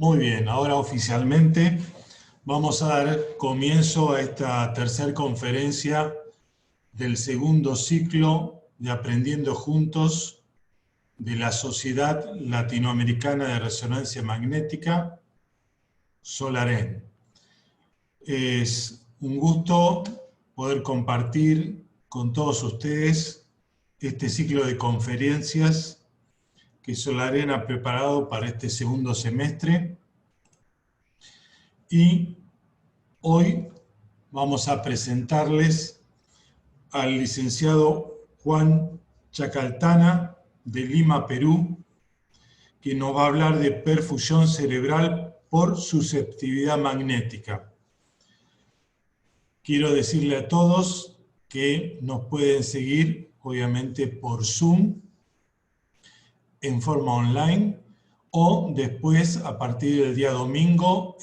Muy bien, ahora oficialmente vamos a dar comienzo a esta tercera conferencia del segundo ciclo de Aprendiendo Juntos de la Sociedad Latinoamericana de Resonancia Magnética, SOLAREN. Es un gusto poder compartir con todos ustedes este ciclo de conferencias que SOLAREN ha preparado para este segundo semestre. Y hoy vamos a presentarles al licenciado Juan Chacaltana de Lima, Perú, que nos va a hablar de perfusión cerebral por susceptibilidad magnética. Quiero decirle a todos que nos pueden seguir, obviamente, por Zoom, en forma online, o después, a partir del día domingo,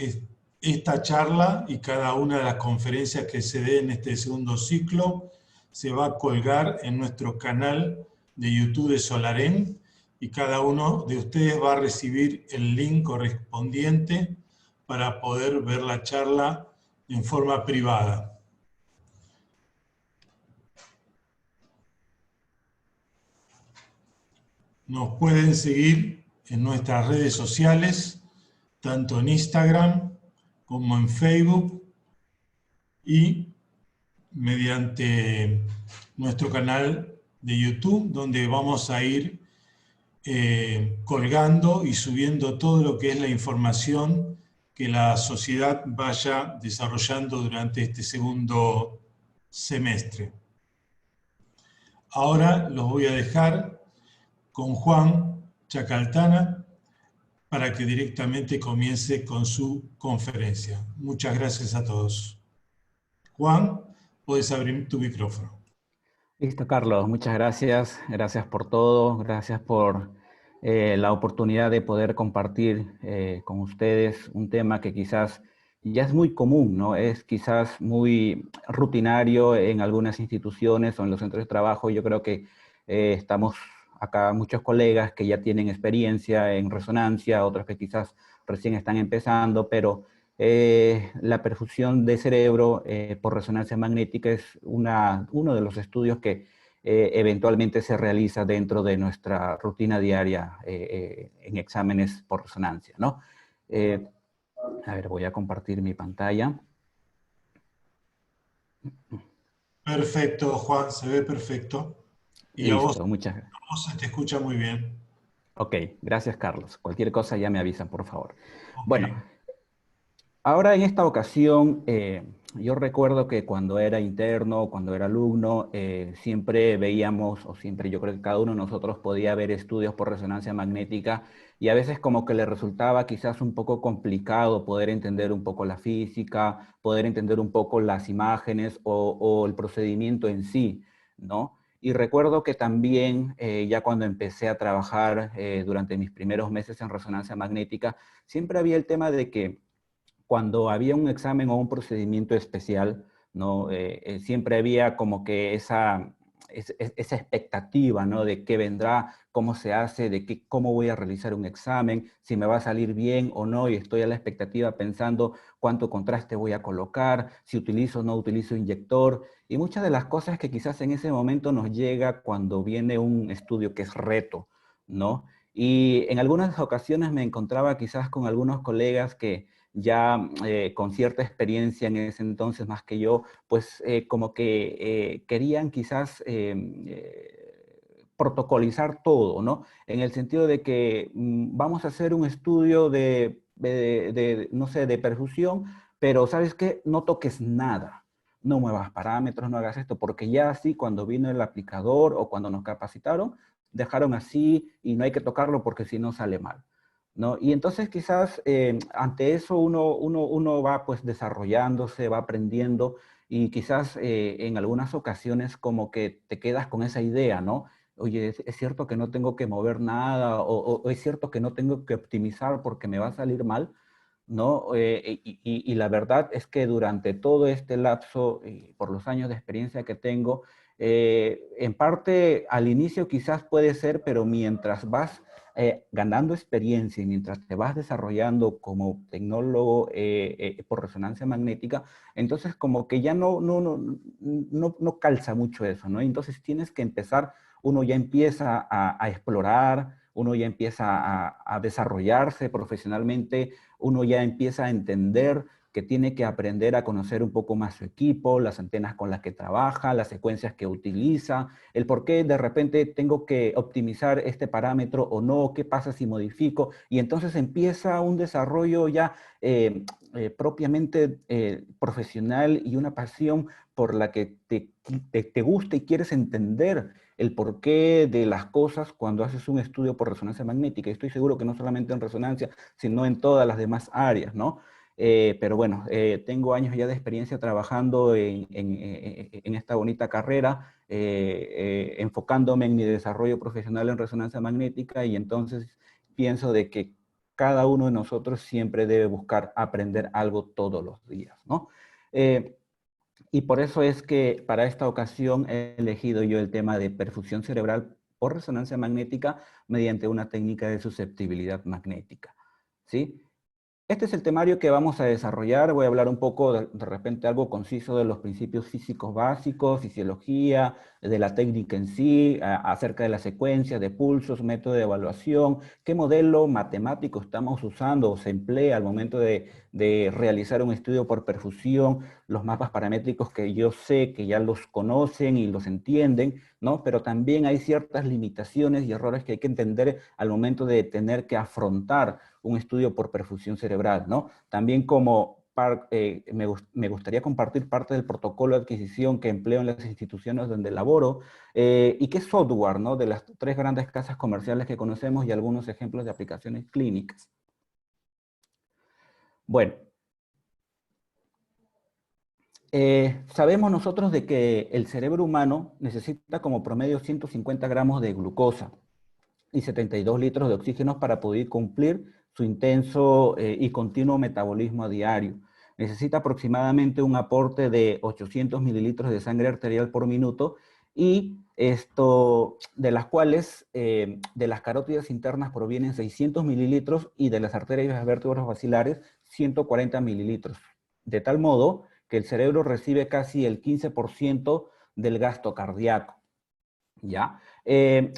esta charla y cada una de las conferencias que se dé en este segundo ciclo se va a colgar en nuestro canal de YouTube de SOLAREN y cada uno de ustedes va a recibir el link correspondiente para poder ver la charla en forma privada. Nos pueden seguir en nuestras redes sociales, tanto en Instagram como en Facebook y mediante nuestro canal de YouTube, donde vamos a ir colgando y subiendo todo lo que es la información que la sociedad vaya desarrollando durante este segundo semestre. Ahora los voy a dejar con Juan Chacaltana para que directamente comience con su conferencia. Muchas gracias a todos. Juan, puedes abrir tu micrófono. Listo, Carlos. Muchas gracias. Gracias por todo. Gracias por la oportunidad de poder compartir con ustedes un tema que quizás ya es muy común, ¿no? Es quizás muy rutinario en algunas instituciones o en los centros de trabajo. Yo creo que estamos acá muchos colegas que ya tienen experiencia en resonancia, otros que quizás recién están empezando, pero la perfusión de cerebro por resonancia magnética es uno de los estudios que eventualmente se realiza dentro de nuestra rutina diaria en exámenes por resonancia, ¿no? A ver, voy a compartir mi pantalla. Perfecto, Juan, se ve perfecto. Y Listo, muchas gracias. a vos se te escucha muy bien. Ok, gracias, Carlos. Cualquier cosa ya me avisan, por favor. Ok. Bueno, ahora en esta ocasión, yo recuerdo que cuando era interno, cuando era alumno, siempre veíamos, o siempre yo creo que cada uno de nosotros podía ver estudios por resonancia magnética y a veces como que le resultaba quizás un poco complicado poder entender un poco la física, poder entender un poco las imágenes o el procedimiento en sí, ¿no? Y recuerdo que también, ya cuando empecé a trabajar durante mis primeros meses en resonancia magnética, siempre había el tema de que cuando había un examen o un procedimiento especial, ¿no? Siempre había como que esa expectativa, ¿no? De qué vendrá, cómo se hace, cómo voy a realizar un examen, si me va a salir bien o no, y estoy a la expectativa pensando cuánto contraste voy a colocar, si utilizo o no utilizo inyector, y muchas de las cosas que quizás en ese momento nos llega cuando viene un estudio que es reto, ¿no? Y en algunas ocasiones me encontraba quizás con algunos colegas que ya con cierta experiencia en ese entonces más que yo, pues como que querían quizás protocolizar todo, ¿no? En el sentido de que vamos a hacer un estudio no sé, de perfusión, pero ¿sabes qué? No toques nada. No muevas parámetros, no hagas esto, porque ya así cuando vino el aplicador o cuando nos capacitaron, dejaron así y no hay que tocarlo porque si no sale mal, ¿no? Y entonces quizás ante eso uno va pues desarrollándose, va aprendiendo y quizás en algunas ocasiones como que te quedas con esa idea, ¿no? Oye, es cierto que no tengo que mover nada o es cierto que no tengo que optimizar porque me va a salir mal, ¿no? Y la verdad es que durante todo este lapso, por los años de experiencia que tengo, En parte, al inicio quizás puede ser, pero mientras vas ganando experiencia y mientras te vas desarrollando como tecnólogo por resonancia magnética, entonces como que ya no calza mucho eso, ¿no? Entonces tienes que empezar, uno ya empieza a explorar, uno ya empieza a desarrollarse profesionalmente, uno ya empieza a entender que tiene que aprender a conocer un poco más su equipo, las antenas con las que trabaja, las secuencias que utiliza, el por qué de repente tengo que optimizar este parámetro o no, qué pasa si modifico, y entonces empieza un desarrollo ya propiamente profesional y una pasión por la que te gusta y quieres entender el porqué de las cosas cuando haces un estudio por resonancia magnética. Y estoy seguro que no solamente en resonancia, sino en todas las demás áreas, ¿no? Pero bueno, tengo años ya de experiencia trabajando en esta bonita carrera, enfocándome en mi desarrollo profesional en resonancia magnética, y entonces pienso de que cada uno de nosotros siempre debe buscar aprender algo todos los días, ¿no? Y por eso es que para esta ocasión he elegido yo el tema de perfusión cerebral por resonancia magnética mediante una técnica de susceptibilidad magnética, ¿sí? Este es el temario que vamos a desarrollar. Voy a hablar un poco, de repente, algo conciso de los principios físicos básicos, fisiología, de la técnica en sí, acerca de la secuencia de pulsos, método de evaluación, qué modelo matemático estamos usando o se emplea al momento de realizar un estudio por perfusión, los mapas paramétricos que yo sé que ya los conocen y los entienden, ¿no? Pero también hay ciertas limitaciones y errores que hay que entender al momento de tener que afrontar un estudio por perfusión cerebral, ¿no? También me gustaría compartir parte del protocolo de adquisición que empleo en las instituciones donde laboro y qué software, ¿no? De las tres grandes casas comerciales que conocemos y algunos ejemplos de aplicaciones clínicas. Bueno, sabemos nosotros de que el cerebro humano necesita como promedio 150 gramos de glucosa y 72 litros de oxígeno para poder cumplir su intenso y continuo metabolismo a diario. Necesita aproximadamente un aporte de 800 mililitros de sangre arterial por minuto y de las cuales de las carótidas internas provienen 600 mililitros y de las arterias vértebras vacilares 140 mililitros. De tal modo que el cerebro recibe casi el 15% del gasto cardíaco. ¿Ya?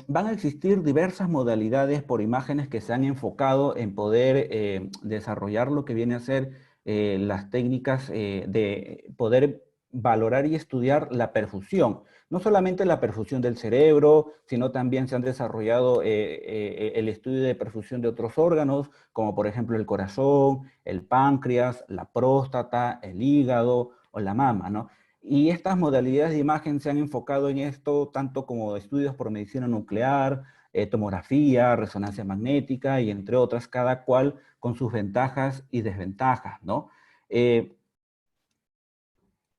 Van a existir diversas modalidades por imágenes que se han enfocado en poder desarrollar lo que viene a ser las técnicas de poder valorar y estudiar la perfusión. No solamente la perfusión del cerebro, sino también se han desarrollado el estudio de perfusión de otros órganos, como por ejemplo el corazón, el páncreas, la próstata, el hígado o la mama, ¿no? Y estas modalidades de imagen se han enfocado en esto tanto como estudios por medicina nuclear, tomografía, resonancia magnética y entre otras, cada cual con sus ventajas y desventajas, ¿no?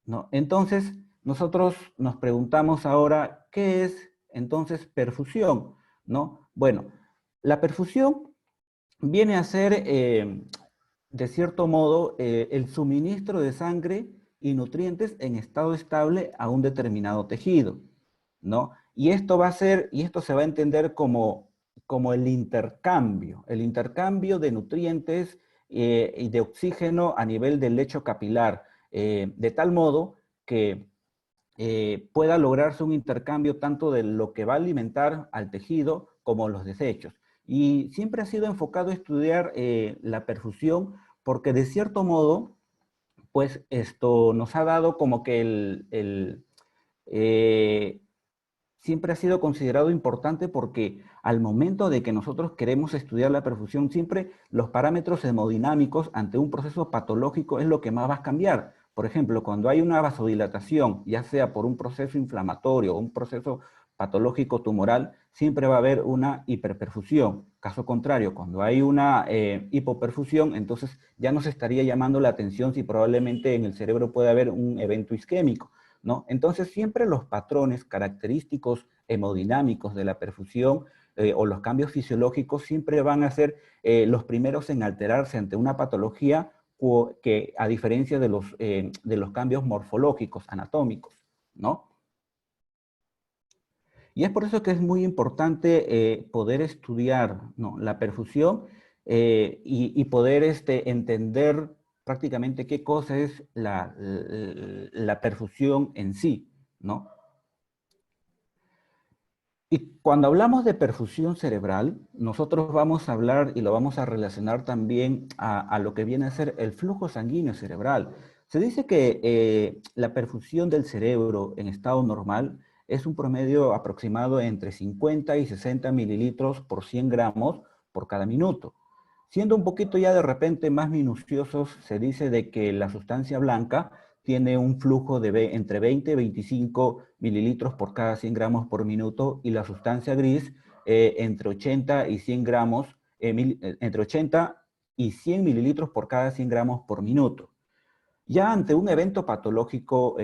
¿No? Entonces, nosotros nos preguntamos ahora, ¿qué es entonces perfusión? ¿No? Bueno, la perfusión viene a ser, de cierto modo, el suministro de sangre y nutrientes en estado estable a un determinado tejido, ¿no? Y esto va a ser, y esto se va a entender como el intercambio de nutrientes y de oxígeno a nivel del lecho capilar, de tal modo que pueda lograrse un intercambio tanto de lo que va a alimentar al tejido como los desechos. Y siempre ha sido enfocado a estudiar la perfusión porque de cierto modo, pues esto nos ha dado como que siempre ha sido considerado importante porque al momento de que nosotros queremos estudiar la perfusión, siempre los parámetros hemodinámicos ante un proceso patológico es lo que más va a cambiar. Por ejemplo, cuando hay una vasodilatación, ya sea por un proceso inflamatorio o un proceso patológico tumoral, siempre va a haber una hiperperfusión. Caso contrario, cuando hay una hipoperfusión, entonces ya nos estaría llamando la atención si probablemente en el cerebro puede haber un evento isquémico, ¿no? Entonces siempre los patrones característicos hemodinámicos de la perfusión o los cambios fisiológicos siempre van a ser los primeros en alterarse ante una patología que a diferencia de los cambios morfológicos, anatómicos, ¿no? Y es por eso que es muy importante poder estudiar, ¿no?, la perfusión y poder entender prácticamente qué cosa es la perfusión en sí, ¿no? Y cuando hablamos de perfusión cerebral, nosotros vamos a hablar y lo vamos a relacionar también a lo que viene a ser el flujo sanguíneo cerebral. Se dice que la perfusión del cerebro en estado normal es un promedio aproximado entre 50 y 60 mililitros por 100 gramos por cada minuto. Siendo un poquito ya de repente más minuciosos, se dice de que la sustancia blanca tiene un flujo de entre 20 y 25 mililitros por cada 100 gramos por minuto y la sustancia gris entre 80 y 100 gramos, entre 80 y 100 mililitros por cada 100 gramos por minuto. Ya ante un evento patológico,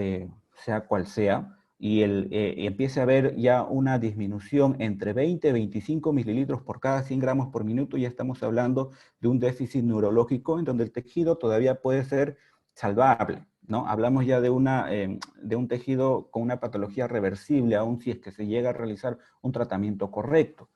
sea cual sea, y empiece a haber ya una disminución entre 20 y 25 mililitros por cada 100 gramos por minuto, ya estamos hablando de un déficit neurológico en donde el tejido todavía puede ser salvable, ¿no? Hablamos ya de un tejido con una patología reversible, aun si es que se llega a realizar un tratamiento correcto,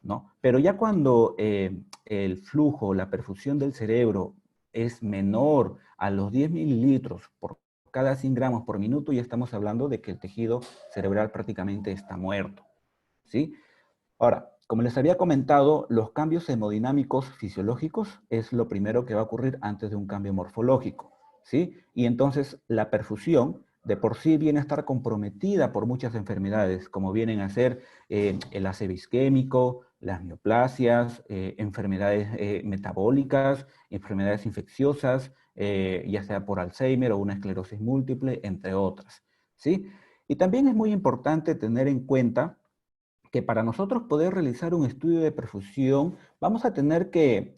¿no? Pero ya cuando el flujo, la perfusión del cerebro es menor a los 10 mililitros por cada 100 gramos por minuto, ya estamos hablando de que el tejido cerebral prácticamente está muerto, ¿sí? Ahora, como les había comentado, los cambios hemodinámicos fisiológicos es lo primero que va a ocurrir antes de un cambio morfológico, ¿sí? Y entonces la perfusión de por sí viene a estar comprometida por muchas enfermedades, como vienen a ser el ácido isquémico, las neoplasias, enfermedades metabólicas, enfermedades infecciosas, ya sea por Alzheimer o una esclerosis múltiple, entre otras, ¿sí? Y también es muy importante tener en cuenta que para nosotros poder realizar un estudio de perfusión vamos a tener que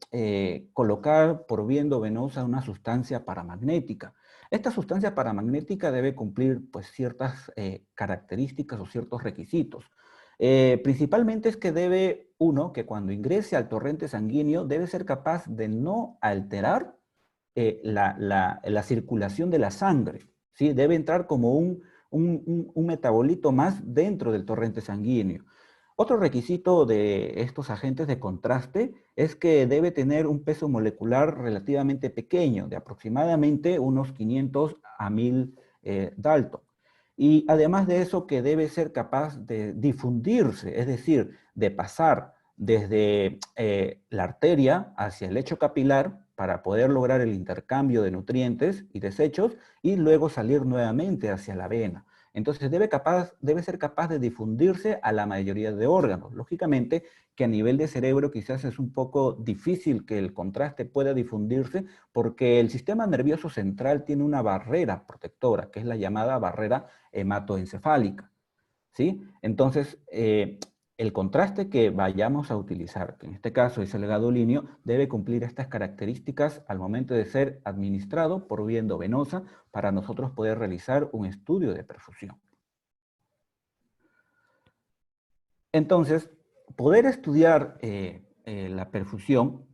colocar por vía endovenosa una sustancia paramagnética. Esta sustancia paramagnética debe cumplir pues, ciertas características o ciertos requisitos. Principalmente es que debe, uno, que cuando ingrese al torrente sanguíneo debe ser capaz de no alterar la circulación de la sangre, ¿sí? Debe entrar como un metabolito más dentro del torrente sanguíneo. Otro requisito de estos agentes de contraste es que debe tener un peso molecular relativamente pequeño, de aproximadamente unos 500 a 1000 Dalton. Y además de eso, que debe ser capaz de difundirse, es decir, de pasar desde la arteria hacia el lecho capilar para poder lograr el intercambio de nutrientes y desechos y luego salir nuevamente hacia la vena. Entonces debe ser capaz de difundirse a la mayoría de órganos. Lógicamente que a nivel de cerebro quizás es un poco difícil que el contraste pueda difundirse porque el sistema nervioso central tiene una barrera protectora, que es la llamada barrera hematoencefálica, ¿sí? Entonces, el contraste que vayamos a utilizar, que en este caso es el gadolínio, debe cumplir estas características al momento de ser administrado por vía endovenosa para nosotros poder realizar un estudio de perfusión. Entonces, poder estudiar la perfusión,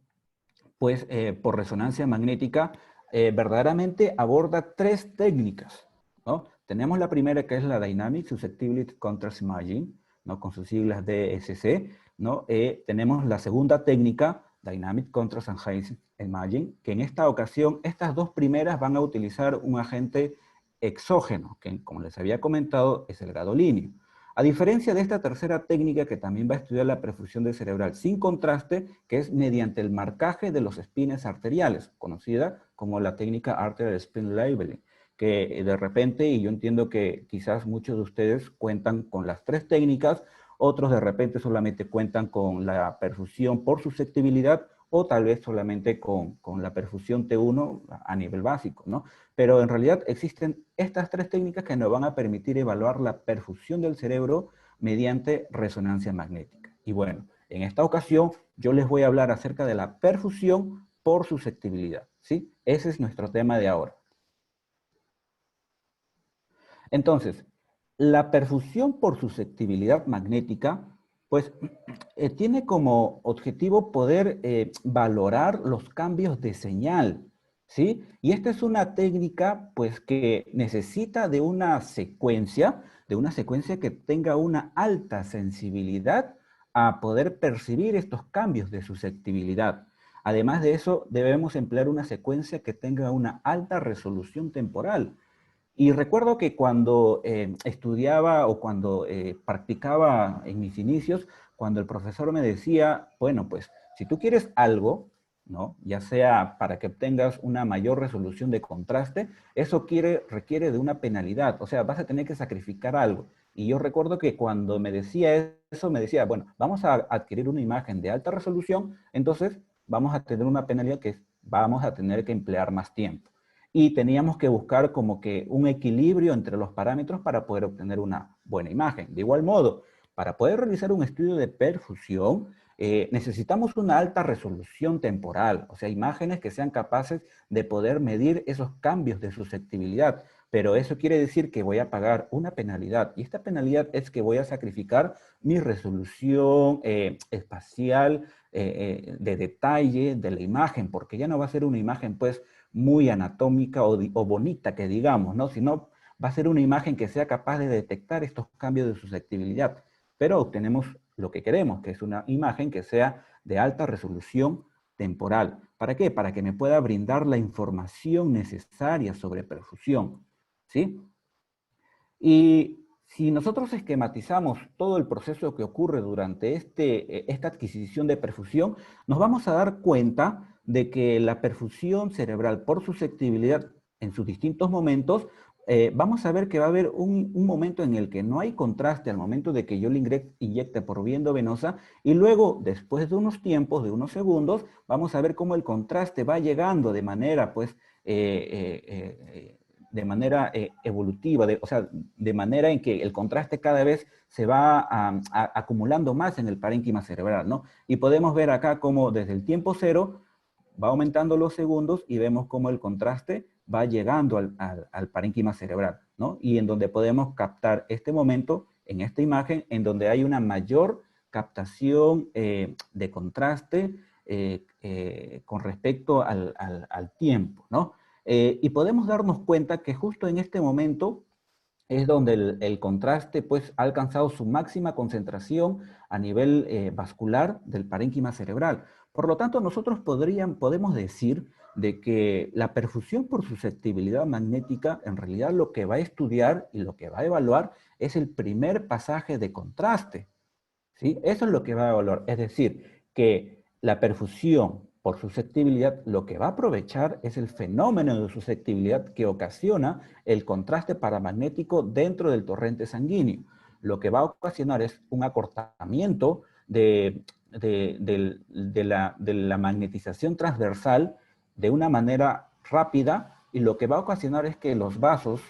pues por resonancia magnética, verdaderamente aborda tres técnicas, ¿no? Tenemos la primera que es la Dynamic Susceptibility Contrast Imaging, ¿no? Con sus siglas DSC, ¿no? Tenemos la segunda técnica, Dynamic Contrast Enhanced Imaging, que en esta ocasión, estas dos primeras van a utilizar un agente exógeno, que como les había comentado es el gadolínio. A diferencia de esta tercera técnica que también va a estudiar la perfusión del cerebral sin contraste, que es mediante el marcaje de los espines arteriales, conocida como la técnica Arterial Spin Labeling, que de repente, y yo entiendo que quizás muchos de ustedes cuentan con las tres técnicas, otros de repente solamente cuentan con la perfusión por susceptibilidad o tal vez solamente con la perfusión T1 a nivel básico, ¿no? Pero en realidad existen estas tres técnicas que nos van a permitir evaluar la perfusión del cerebro mediante resonancia magnética. Y bueno, en esta ocasión yo les voy a hablar acerca de la perfusión por susceptibilidad, ¿sí? Ese es nuestro tema de ahora. Entonces, la perfusión por susceptibilidad magnética, pues, tiene como objetivo poder valorar los cambios de señal, ¿sí? Y esta es una técnica, pues, que necesita de una secuencia de una secuencia que tenga una alta sensibilidad a poder percibir estos cambios de susceptibilidad. Además de eso, debemos emplear una secuencia que tenga una alta resolución temporal. Y recuerdo que cuando estudiaba o cuando practicaba en mis inicios, cuando el profesor me decía, bueno, pues si tú quieres algo, ¿no? Ya sea para que obtengas una mayor resolución de contraste, eso requiere de una penalidad, o sea, vas a tener que sacrificar algo. Y yo recuerdo que cuando me decía eso, me decía, bueno, vamos a adquirir una imagen de alta resolución, entonces vamos a tener una penalidad que es, vamos a tener que emplear más tiempo. Y teníamos que buscar como que un equilibrio entre los parámetros para poder obtener una buena imagen. De igual modo, para poder realizar un estudio de perfusión, necesitamos una alta resolución temporal, o sea, imágenes que sean capaces de poder medir esos cambios de susceptibilidad. Pero eso quiere decir que voy a pagar una penalidad, y esta penalidad es que voy a sacrificar mi resolución espacial, de detalle de la imagen, porque ya no va a ser una imagen pues muy anatómica o bonita que digamos, ¿no? Sino va a ser una imagen que sea capaz de detectar estos cambios de susceptibilidad. Pero obtenemos lo que queremos, que es una imagen que sea de alta resolución temporal. ¿Para qué? Para que me pueda brindar la información necesaria sobre perfusión, ¿sí? Y si nosotros esquematizamos todo el proceso que ocurre durante esta adquisición de perfusión, nos vamos a dar cuenta de que la perfusión cerebral por susceptibilidad en sus distintos momentos, vamos a ver que va a haber un momento en el que no hay contraste al momento de que yo le inyecte por vía endovenosa, y luego, después de unos tiempos, de unos segundos, vamos a ver cómo el contraste va llegando de manera, pues, de manera evolutiva, o sea, de manera en que el contraste cada vez se va acumulando más en el parénquima cerebral, ¿no? Y podemos ver acá cómo desde el tiempo cero va aumentando los segundos y vemos cómo el contraste va llegando al parénquima cerebral, ¿no? Y en donde podemos captar este momento, en esta imagen, en donde hay una mayor captación de contraste con respecto al tiempo, ¿no? Y podemos darnos cuenta que justo en este momento es donde el contraste pues, ha alcanzado su máxima concentración a nivel vascular del parénquima cerebral. Por lo tanto, nosotros podemos decir de que la perfusión por susceptibilidad magnética en realidad lo que va a estudiar y lo que va a evaluar es el primer pasaje de contraste, ¿sí? Eso es lo que va a evaluar. Es decir, que la perfusión por susceptibilidad lo que va a aprovechar es el fenómeno de susceptibilidad que ocasiona el contraste paramagnético dentro del torrente sanguíneo. Lo que va a ocasionar es un acortamiento de la magnetización transversal de una manera rápida, y lo que va a ocasionar es que los vasos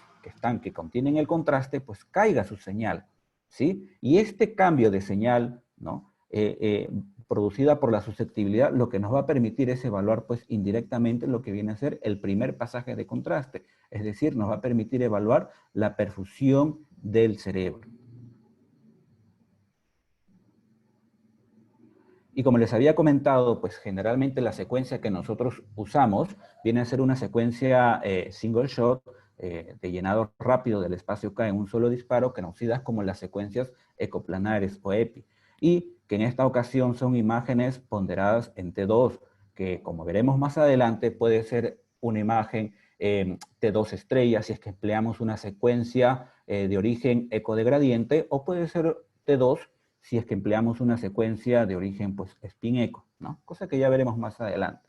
que contienen el contraste, pues caiga su señal, ¿sí? Y este cambio de señal, ¿no? Producida por la susceptibilidad, lo que nos va a permitir es evaluar pues indirectamente lo que viene a ser el primer pasaje de contraste, es decir, nos va a permitir evaluar la perfusión del cerebro. Y como les había comentado, pues generalmente la secuencia que nosotros usamos viene a ser una secuencia single shot, de llenado rápido del espacio K en un solo disparo, conocidas como las secuencias ecoplanares o EPI. Y que en esta ocasión son imágenes ponderadas en T2, que como veremos más adelante puede ser una imagen T2 estrella si es que empleamos una secuencia de origen ecodegradiente, o puede ser T2 si es que empleamos una secuencia de origen pues, spin-eco, ¿no? Cosa que ya veremos más adelante.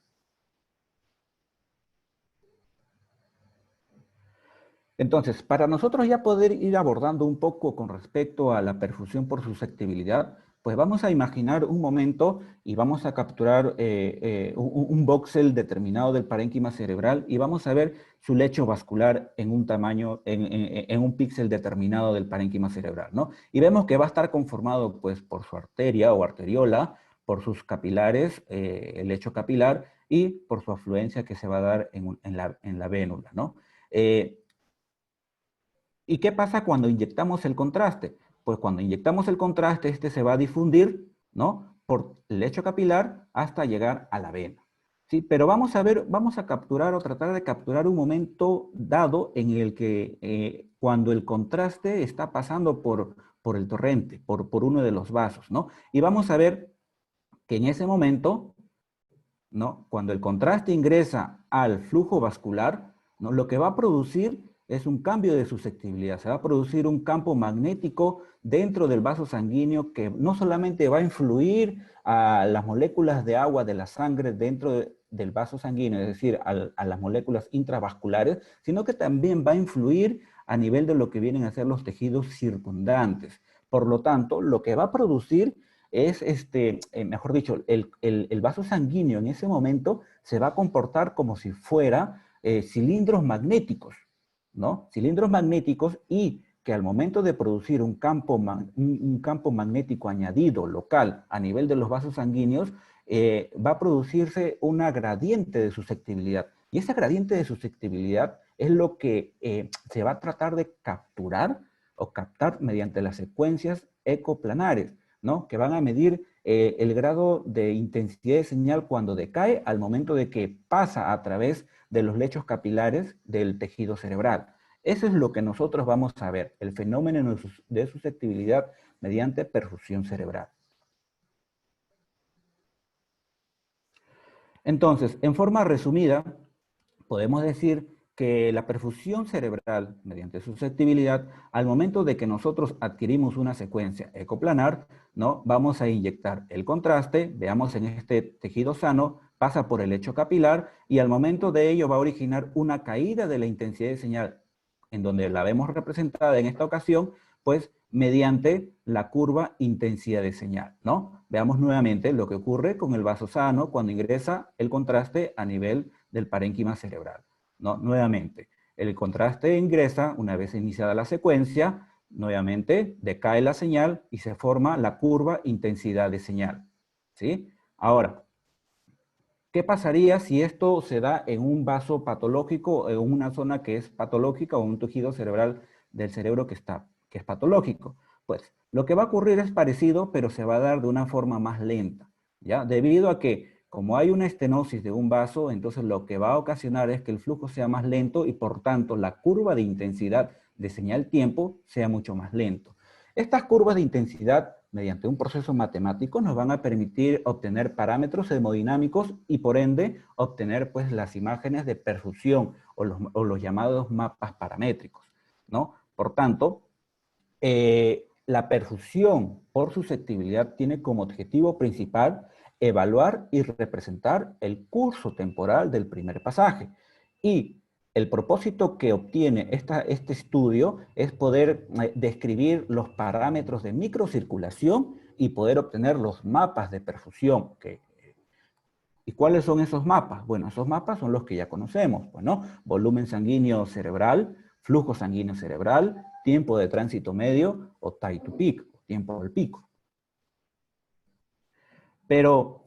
Entonces, para nosotros ya poder ir abordando un poco con respecto a la perfusión por susceptibilidad, pues vamos a imaginar un momento y vamos a capturar un voxel determinado del parénquima cerebral, y vamos a ver su lecho vascular en un tamaño, en un píxel determinado del parénquima cerebral, ¿no? Y vemos que va a estar conformado pues por su arteria o arteriola, por sus capilares, el lecho capilar, y por su afluencia que se va a dar en la vénula, ¿no? ¿Y qué pasa cuando inyectamos el contraste? Pues cuando inyectamos el contraste, este se va a difundir, ¿no? Por el lecho capilar hasta llegar a la vena. Sí, pero vamos a ver, vamos a capturar o tratar de capturar un momento dado en el que cuando el contraste está pasando por el torrente, por uno de los vasos, ¿no? Y vamos a ver que en ese momento, ¿no? Cuando el contraste ingresa al flujo vascular, ¿no? Lo que va a producir es un cambio de susceptibilidad. Se va a producir un campo magnético dentro del vaso sanguíneo que no solamente va a influir a las moléculas de agua de la sangre del vaso sanguíneo, es decir, a las moléculas intravasculares, sino que también va a influir a nivel de lo que vienen a ser los tejidos circundantes. Por lo tanto, lo que va a producir es, mejor dicho, el vaso sanguíneo en ese momento se va a comportar como si fuera cilindros magnéticos, ¿no? Cilindros magnéticos, y que al momento de producir un campo magnético añadido local a nivel de los vasos sanguíneos, va a producirse una gradiente de susceptibilidad. Y esa gradiente de susceptibilidad es lo que se va a tratar de capturar o captar mediante las secuencias ecoplanares, ¿no? Que van a medir el grado de intensidad de señal cuando decae al momento de que pasa a través de los lechos capilares del tejido cerebral. Eso es lo que nosotros vamos a ver, el fenómeno de susceptibilidad mediante perfusión cerebral. Entonces, en forma resumida, podemos decir que la perfusión cerebral mediante susceptibilidad, al momento de que nosotros adquirimos una secuencia ecoplanar, ¿no? Vamos a inyectar el contraste, veamos en este tejido sano, pasa por el lecho capilar y al momento de ello va a originar una caída de la intensidad de señal, en donde la vemos representada en esta ocasión, pues mediante la curva intensidad de señal, ¿no? Veamos nuevamente lo que ocurre con el vaso sano cuando ingresa el contraste a nivel del parénquima cerebral, ¿no? Nuevamente, el contraste ingresa una vez iniciada la secuencia, nuevamente decae la señal y se forma la curva intensidad de señal, ¿sí? Ahora, ¿qué pasaría si esto se da en un vaso patológico, en una zona que es patológica o un tejido cerebral del cerebro que es patológico? Pues lo que va a ocurrir es parecido, pero se va a dar de una forma más lenta, ¿ya? Debido a que como hay una estenosis de un vaso, entonces lo que va a ocasionar es que el flujo sea más lento y por tanto la curva de intensidad de señal tiempo sea mucho más lento. Estas curvas de intensidad, mediante un proceso matemático, nos van a permitir obtener parámetros hemodinámicos y por ende obtener pues las imágenes de perfusión o los llamados mapas paramétricos, ¿no? Por tanto, la perfusión por susceptibilidad tiene como objetivo principal evaluar y representar el curso temporal del primer pasaje. Y el propósito que obtiene este estudio es poder describir los parámetros de microcirculación y poder obtener los mapas de perfusión. ¿Y cuáles son esos mapas? Bueno, esos mapas son los que ya conocemos, pues, ¿no? Volumen sanguíneo cerebral, flujo sanguíneo cerebral, tiempo de tránsito medio o time to peak, tiempo al pico. Pero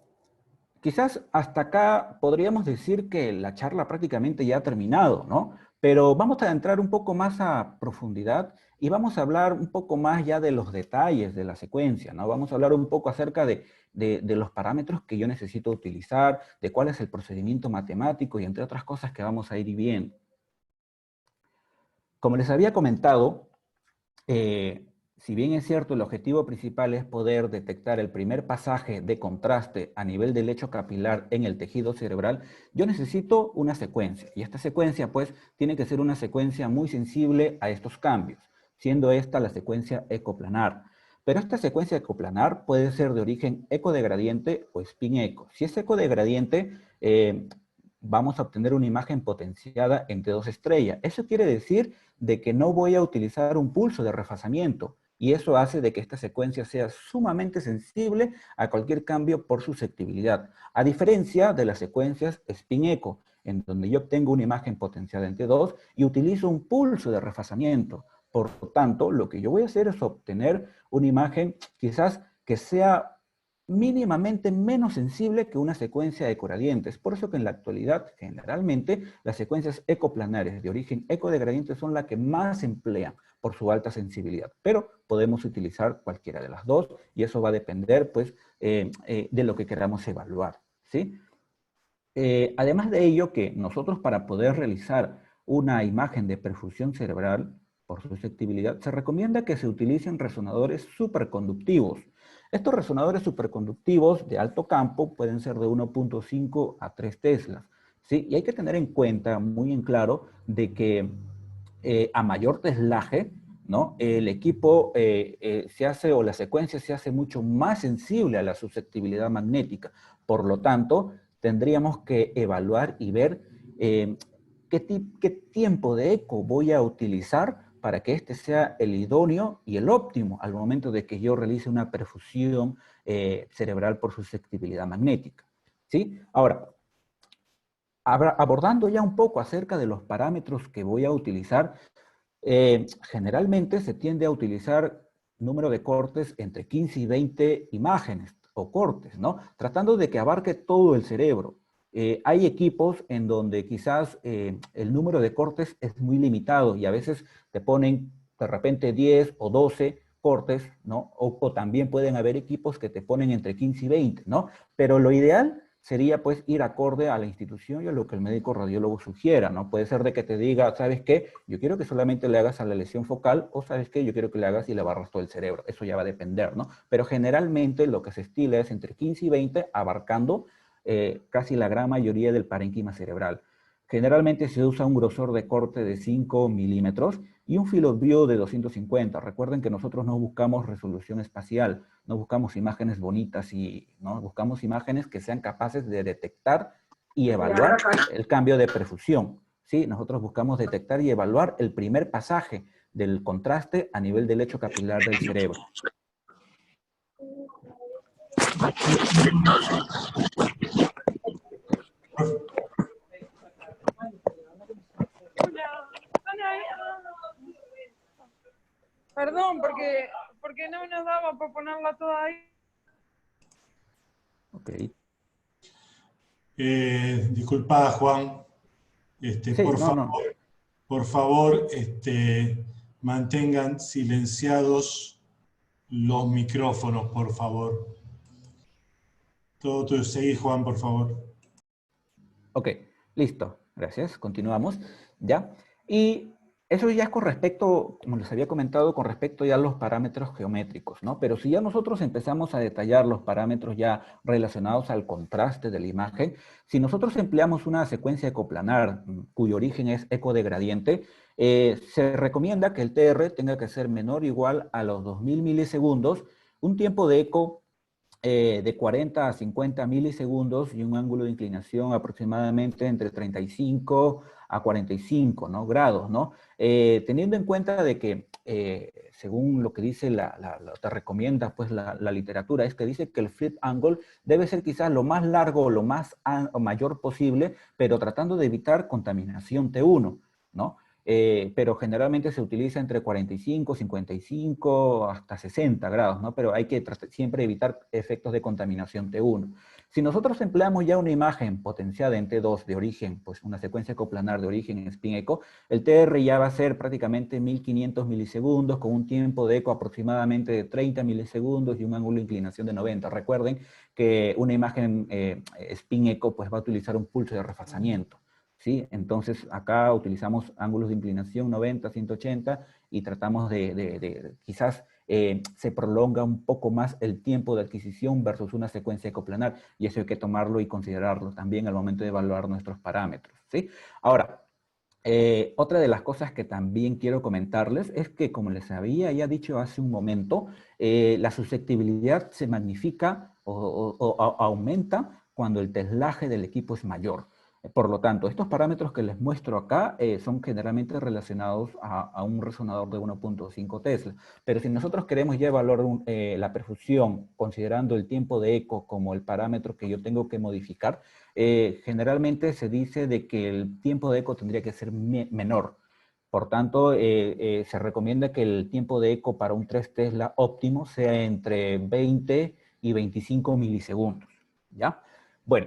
quizás hasta acá podríamos decir que la charla prácticamente ya ha terminado, ¿no? Pero vamos a entrar un poco más a profundidad y vamos a hablar un poco más ya de los detalles de la secuencia, ¿no? Vamos a hablar un poco acerca de los parámetros que yo necesito utilizar, de cuál es el procedimiento matemático y entre otras cosas que vamos a ir viendo. Como les había comentado, si bien es cierto, el objetivo principal es poder detectar el primer pasaje de contraste a nivel del lecho capilar en el tejido cerebral, yo necesito una secuencia. Y esta secuencia, pues, tiene que ser una secuencia muy sensible a estos cambios, siendo esta la secuencia ecoplanar. Pero esta secuencia ecoplanar puede ser de origen ecodegradiente o spin eco. Si es ecodegradiente, vamos a obtener una imagen potenciada entre dos estrellas. Eso quiere decir de que no voy a utilizar un pulso de refasamiento, y eso hace de que esta secuencia sea sumamente sensible a cualquier cambio por susceptibilidad, a diferencia de las secuencias spin eco, en donde yo obtengo una imagen potenciada entre dos y utilizo un pulso de refasamiento. Por lo tanto, lo que yo voy a hacer es obtener una imagen quizás que sea mínimamente menos sensible que una secuencia ecoradiente. Es por eso que en la actualidad, generalmente, las secuencias ecoplanares de origen ecodegradiente son las que más se emplean por su alta sensibilidad. Pero podemos utilizar cualquiera de las dos y eso va a depender, pues, de lo que queramos evaluar, ¿sí? Además de ello, que nosotros para poder realizar una imagen de perfusión cerebral, por susceptibilidad, se recomienda que se utilicen resonadores superconductivos. Estos resonadores superconductivos de alto campo pueden ser de 1.5 a 3 teslas, ¿sí? Y hay que tener en cuenta, muy en claro, de que a mayor teslaje, ¿no? El equipo se hace, o la secuencia se hace mucho más sensible a la susceptibilidad magnética. Por lo tanto, tendríamos que evaluar y ver qué tiempo de eco voy a utilizar para que este sea el idóneo y el óptimo al momento de que yo realice una perfusión cerebral por susceptibilidad magnética, ¿sí? Ahora, abordando ya un poco acerca de los parámetros que voy a utilizar, generalmente se tiende a utilizar número de cortes entre 15 y 20 imágenes o cortes, ¿no? Tratando de que abarque todo el cerebro. Hay equipos en donde quizás el número de cortes es muy limitado y a veces te ponen de repente 10 o 12 cortes, ¿no? O también pueden haber equipos que te ponen entre 15 y 20, ¿no? Pero lo ideal sería pues ir acorde a la institución y a lo que el médico radiólogo sugiera, ¿no? Puede ser de que te diga, ¿sabes qué? Yo quiero que solamente le hagas a la lesión focal, o ¿sabes qué? Yo quiero que le hagas y le barras todo el cerebro. Eso ya va a depender, ¿no? Pero generalmente lo que se estila es entre 15 y 20, abarcando casi la gran mayoría del parénquima cerebral. Generalmente se usa un grosor de corte de 5 milímetros y un field of view de 250. Recuerden que nosotros no buscamos resolución espacial, no buscamos imágenes bonitas, y no buscamos imágenes que sean capaces de detectar y evaluar el cambio de perfusión, ¿sí? Nosotros buscamos detectar y evaluar el primer pasaje del contraste a nivel del lecho capilar del cerebro. Perdón, porque no nos daba para ponerla toda ahí. Ok. Disculpa, Juan. Sí, no, no. Por favor, mantengan silenciados los micrófonos, por favor. Todo tuyo. Seguí, Juan, por favor. Ok, listo. Gracias. Continuamos. ¿Ya? Y eso ya es con respecto, como les había comentado, con respecto ya a los parámetros geométricos, ¿no? Pero si ya nosotros empezamos a detallar los parámetros ya relacionados al contraste de la imagen, si nosotros empleamos una secuencia ecoplanar cuyo origen es eco de gradiente, se recomienda que el TR tenga que ser menor o igual a los 2000 milisegundos, un tiempo de eco de 40 a 50 milisegundos y un ángulo de inclinación aproximadamente entre 35 a 45, ¿no? grados, ¿no? Teniendo en cuenta de que, según lo que dice te recomienda pues la literatura, es que dice que el flip angle debe ser quizás lo más largo o lo más o mayor posible, pero tratando de evitar contaminación T1, ¿no? Pero generalmente se utiliza entre 45, 55 hasta 60 grados, ¿no? Pero hay que siempre evitar efectos de contaminación T1. Si nosotros empleamos ya una imagen potenciada en T2 de origen, pues una secuencia coplanar de origen en spin eco, el TR ya va a ser prácticamente 1500 milisegundos con un tiempo de eco aproximadamente de 30 milisegundos y un ángulo de inclinación de 90. Recuerden que una imagen spin eco pues va a utilizar un pulso de refasamiento, ¿sí? Entonces acá utilizamos ángulos de inclinación 90, 180 y tratamos quizás se prolonga un poco más el tiempo de adquisición versus una secuencia ecoplanar, y eso hay que tomarlo y considerarlo también al momento de evaluar nuestros parámetros, ¿sí? Ahora, otra de las cosas que también quiero comentarles es que, como les había ya dicho hace un momento, la susceptibilidad se magnifica o aumenta cuando el teslaje del equipo es mayor. Por lo tanto, estos parámetros que les muestro acá son generalmente relacionados a un resonador de 1.5 Tesla. Pero si nosotros queremos ya evaluar la perfusión considerando el tiempo de eco como el parámetro que yo tengo que modificar, generalmente se dice de que el tiempo de eco tendría que ser menor. Por tanto, se recomienda que el tiempo de eco para un 3 Tesla óptimo sea entre 20 y 25 milisegundos, ¿ya? Bueno,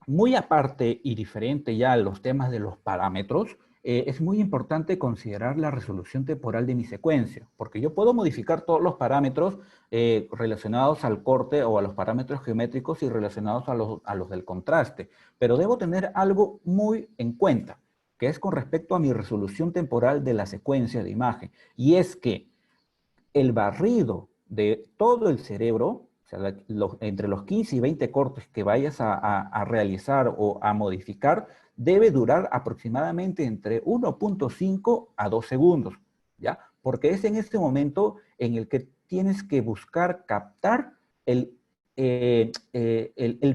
muy aparte y diferente ya a los temas de los parámetros, es muy importante considerar la resolución temporal de mi secuencia, porque yo puedo modificar todos los parámetros relacionados al corte o a los parámetros geométricos y relacionados a los del contraste, pero debo tener algo muy en cuenta, que es con respecto a mi resolución temporal de la secuencia de imagen, y es que el barrido de todo el cerebro, o sea, entre los 15 y 20 cortes que vayas a realizar o a modificar, debe durar aproximadamente entre 1.5 a 2 segundos, ¿ya? Porque es en este momento en el que tienes que buscar captar el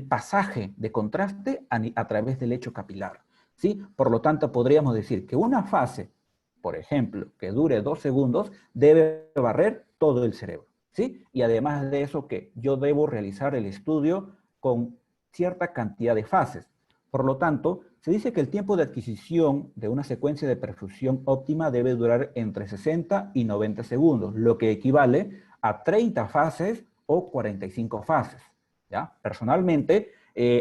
pasaje de contraste a través del lecho capilar, ¿sí? Por lo tanto, podríamos decir que una fase, por ejemplo, que dure 2 segundos, debe barrer todo el cerebro, ¿sí? Y además de eso, que yo debo realizar el estudio con cierta cantidad de fases. Por lo tanto, se dice que el tiempo de adquisición de una secuencia de perfusión óptima debe durar entre 60 y 90 segundos, lo que equivale a 30 fases o 45 fases, ¿ya? Personalmente,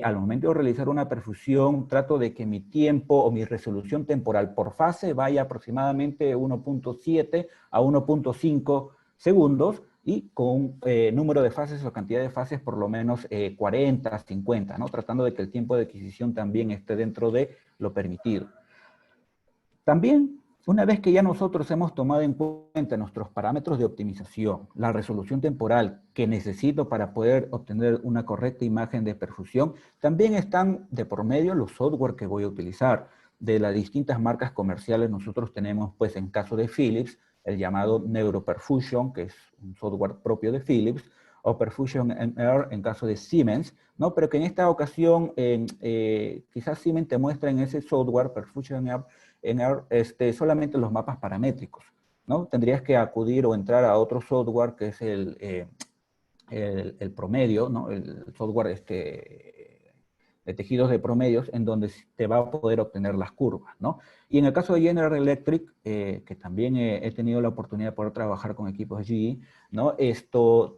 al momento de realizar una perfusión, trato de que mi tiempo o mi resolución temporal por fase vaya aproximadamente 1.7 a 1.5 segundos y con número de fases o cantidad de fases por lo menos 40, 50, ¿no? Tratando de que el tiempo de adquisición también esté dentro de lo permitido. También, una vez que ya nosotros hemos tomado en cuenta nuestros parámetros de optimización, la resolución temporal que necesito para poder obtener una correcta imagen de perfusión, también están de por medio los software que voy a utilizar. De las distintas marcas comerciales nosotros tenemos, pues en caso de Philips, el llamado NeuroPerfusion, que es un software propio de Philips, o Perfusion MR en caso de Siemens, ¿no? Pero que en esta ocasión quizás Siemens te muestra en ese software Perfusion MR solamente los mapas paramétricos, ¿no? Tendrías que acudir o entrar a otro software que es el promedio, ¿no? El software de tejidos de promedios, en donde te va a poder obtener las curvas, ¿no? Y en el caso de General Electric, que también he tenido la oportunidad de poder trabajar con equipos GE, ¿no?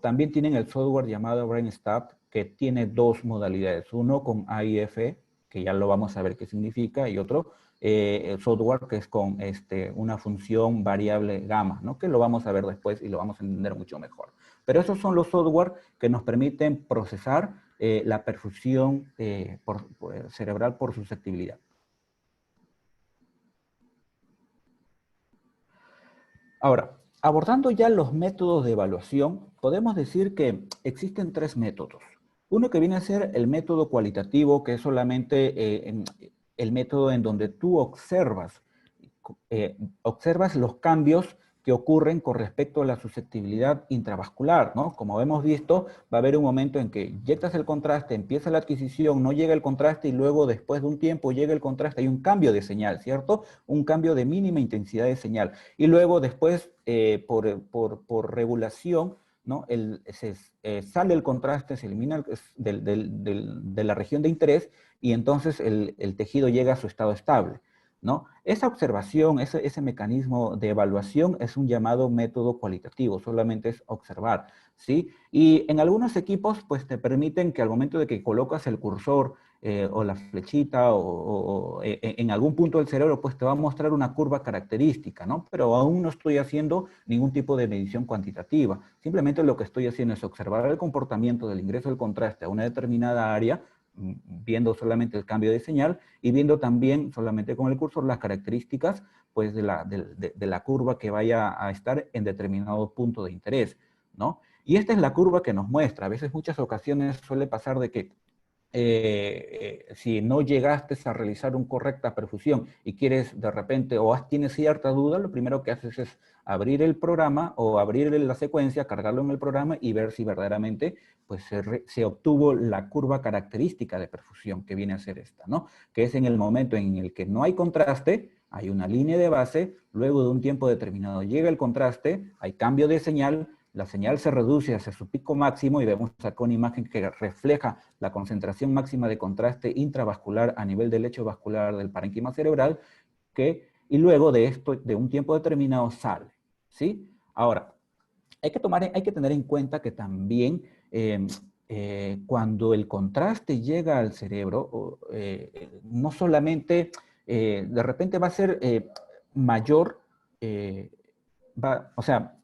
También tienen el software llamado BrainStab, que tiene dos modalidades, uno con AIF, que ya lo vamos a ver qué significa, y otro el software que es con una función variable gamma, ¿no? Que lo vamos a ver después y lo vamos a entender mucho mejor. Pero esos son los software que nos permiten procesar la perfusión cerebral por susceptibilidad. Ahora, abordando ya los métodos de evaluación, podemos decir que existen tres métodos. Uno que viene a ser el método cualitativo, que es solamente el método en donde tú observas los cambios que ocurren con respecto a la susceptibilidad intravascular, ¿no? Como hemos visto, va a haber un momento en que inyectas el contraste, empieza la adquisición, no llega el contraste y luego después de un tiempo llega el contraste, hay un cambio de señal, ¿cierto? Un cambio de mínima intensidad de señal. Y luego después, por regulación, ¿no? Sale el contraste, se elimina de la región de interés y entonces el tejido llega a su estado estable, ¿no? Esa observación, ese mecanismo de evaluación es un llamado método cualitativo, solamente es observar, ¿sí? Y en algunos equipos, pues te permiten que al momento de que colocas el cursor o la flechita o en algún punto del cerebro, pues te va a mostrar una curva característica, ¿no? Pero aún no estoy haciendo ningún tipo de medición cuantitativa. Simplemente lo que estoy haciendo es observar el comportamiento del ingreso del contraste a una determinada área, viendo solamente el cambio de señal y viendo también solamente con el cursor las características pues, de la curva que vaya a estar en determinado punto de interés, ¿no? Y esta es la curva que nos muestra. A veces, muchas ocasiones suele pasar de que si no llegaste a realizar una correcta perfusión y quieres de repente o tienes cierta duda, lo primero que haces es abrir el programa o abrir la secuencia, cargarlo en el programa y ver si verdaderamente pues, se obtuvo la curva característica de perfusión que viene a ser esta, ¿no? Que es en el momento en el que no hay contraste, hay una línea de base, luego de un tiempo determinado llega el contraste, hay cambio de señal, la señal se reduce hacia su pico máximo y vemos acá una imagen que refleja la concentración máxima de contraste intravascular a nivel del lecho vascular del parénquima cerebral, y luego de esto, de un tiempo determinado, sale, ¿sí? Ahora, hay que tener en cuenta que también cuando el contraste llega al cerebro, no solamente de repente va a ser mayor, o sea,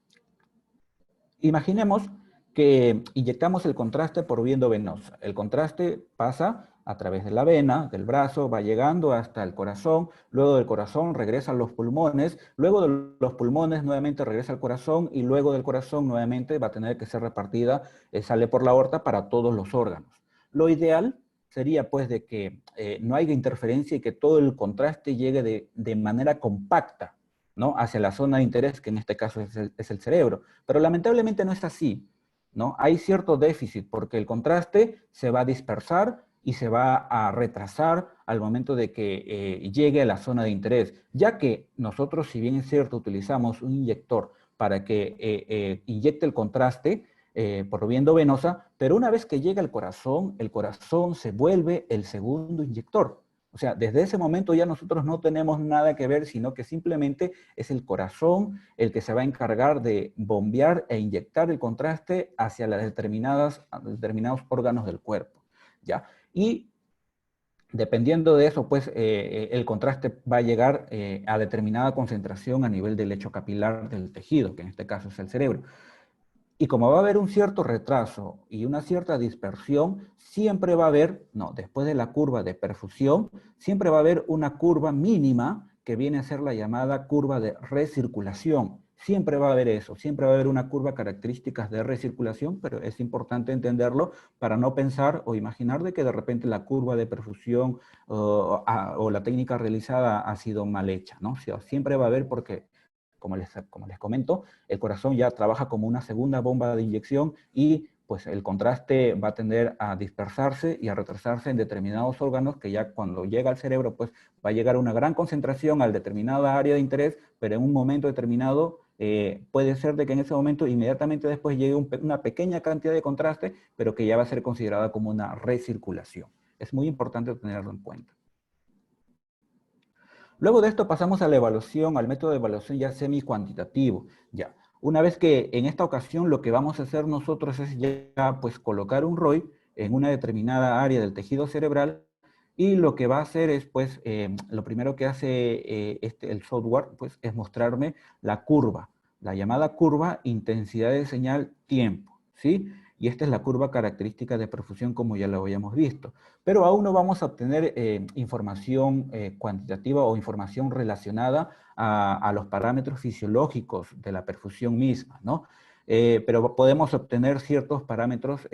imaginemos que inyectamos el contraste por vía endovenosa. El contraste pasa a través de la vena, del brazo, va llegando hasta el corazón, luego del corazón regresa a los pulmones, luego de los pulmones nuevamente regresa al corazón y luego del corazón nuevamente va a tener que ser repartida, sale por la aorta para todos los órganos. Lo ideal sería pues de que no haya interferencia y que todo el contraste llegue de manera compacta, ¿no? Hacia la zona de interés, que en este caso es el cerebro. Pero lamentablemente no es así, ¿no? Hay cierto déficit porque el contraste se va a dispersar y se va a retrasar al momento de que llegue a la zona de interés, ya que nosotros, si bien es cierto, utilizamos un inyector para que inyecte el contraste por vía endovenosa, pero una vez que llega al corazón, el corazón se vuelve el segundo inyector. O sea, desde ese momento ya nosotros no tenemos nada que ver, sino que simplemente es el corazón el que se va a encargar de bombear e inyectar el contraste hacia las determinados órganos del cuerpo, ¿ya? Y dependiendo de eso, pues el contraste va a llegar a determinada concentración a nivel del lecho capilar del tejido, que en este caso es el cerebro. Y como va a haber un cierto retraso y una cierta dispersión, siempre va a haber, no, después de la curva de perfusión, siempre va a haber una curva mínima que viene a ser la llamada curva de recirculación. Siempre va a haber eso, siempre va a haber una curva características de recirculación, pero es importante entenderlo para no pensar o imaginar de que de repente la curva de perfusión o la técnica realizada ha sido mal hecha, ¿no? O sea, siempre va a haber porque como les comento, el corazón ya trabaja como una segunda bomba de inyección y pues el contraste va a tender a dispersarse y a retrasarse en determinados órganos que ya cuando llega al cerebro pues va a llegar a una gran concentración al determinada área de interés, pero en un momento determinado puede ser de que en ese momento inmediatamente después llegue una pequeña cantidad de contraste, pero que ya va a ser considerada como una recirculación. Es muy importante tenerlo en cuenta. Luego de esto pasamos a la evaluación, al método de evaluación ya semi-cuantitativo. Ya. Una vez que en esta ocasión lo que vamos a hacer nosotros es ya pues colocar un ROI en una determinada área del tejido cerebral y lo que va a hacer es pues lo primero que hace el software pues es mostrarme la curva, la llamada curva intensidad de señal tiempo, ¿sí? Y esta es la curva característica de perfusión como ya lo habíamos visto. Pero aún no vamos a obtener información cuantitativa o información relacionada a los parámetros fisiológicos de la perfusión misma, ¿no? Pero podemos obtener ciertos parámetros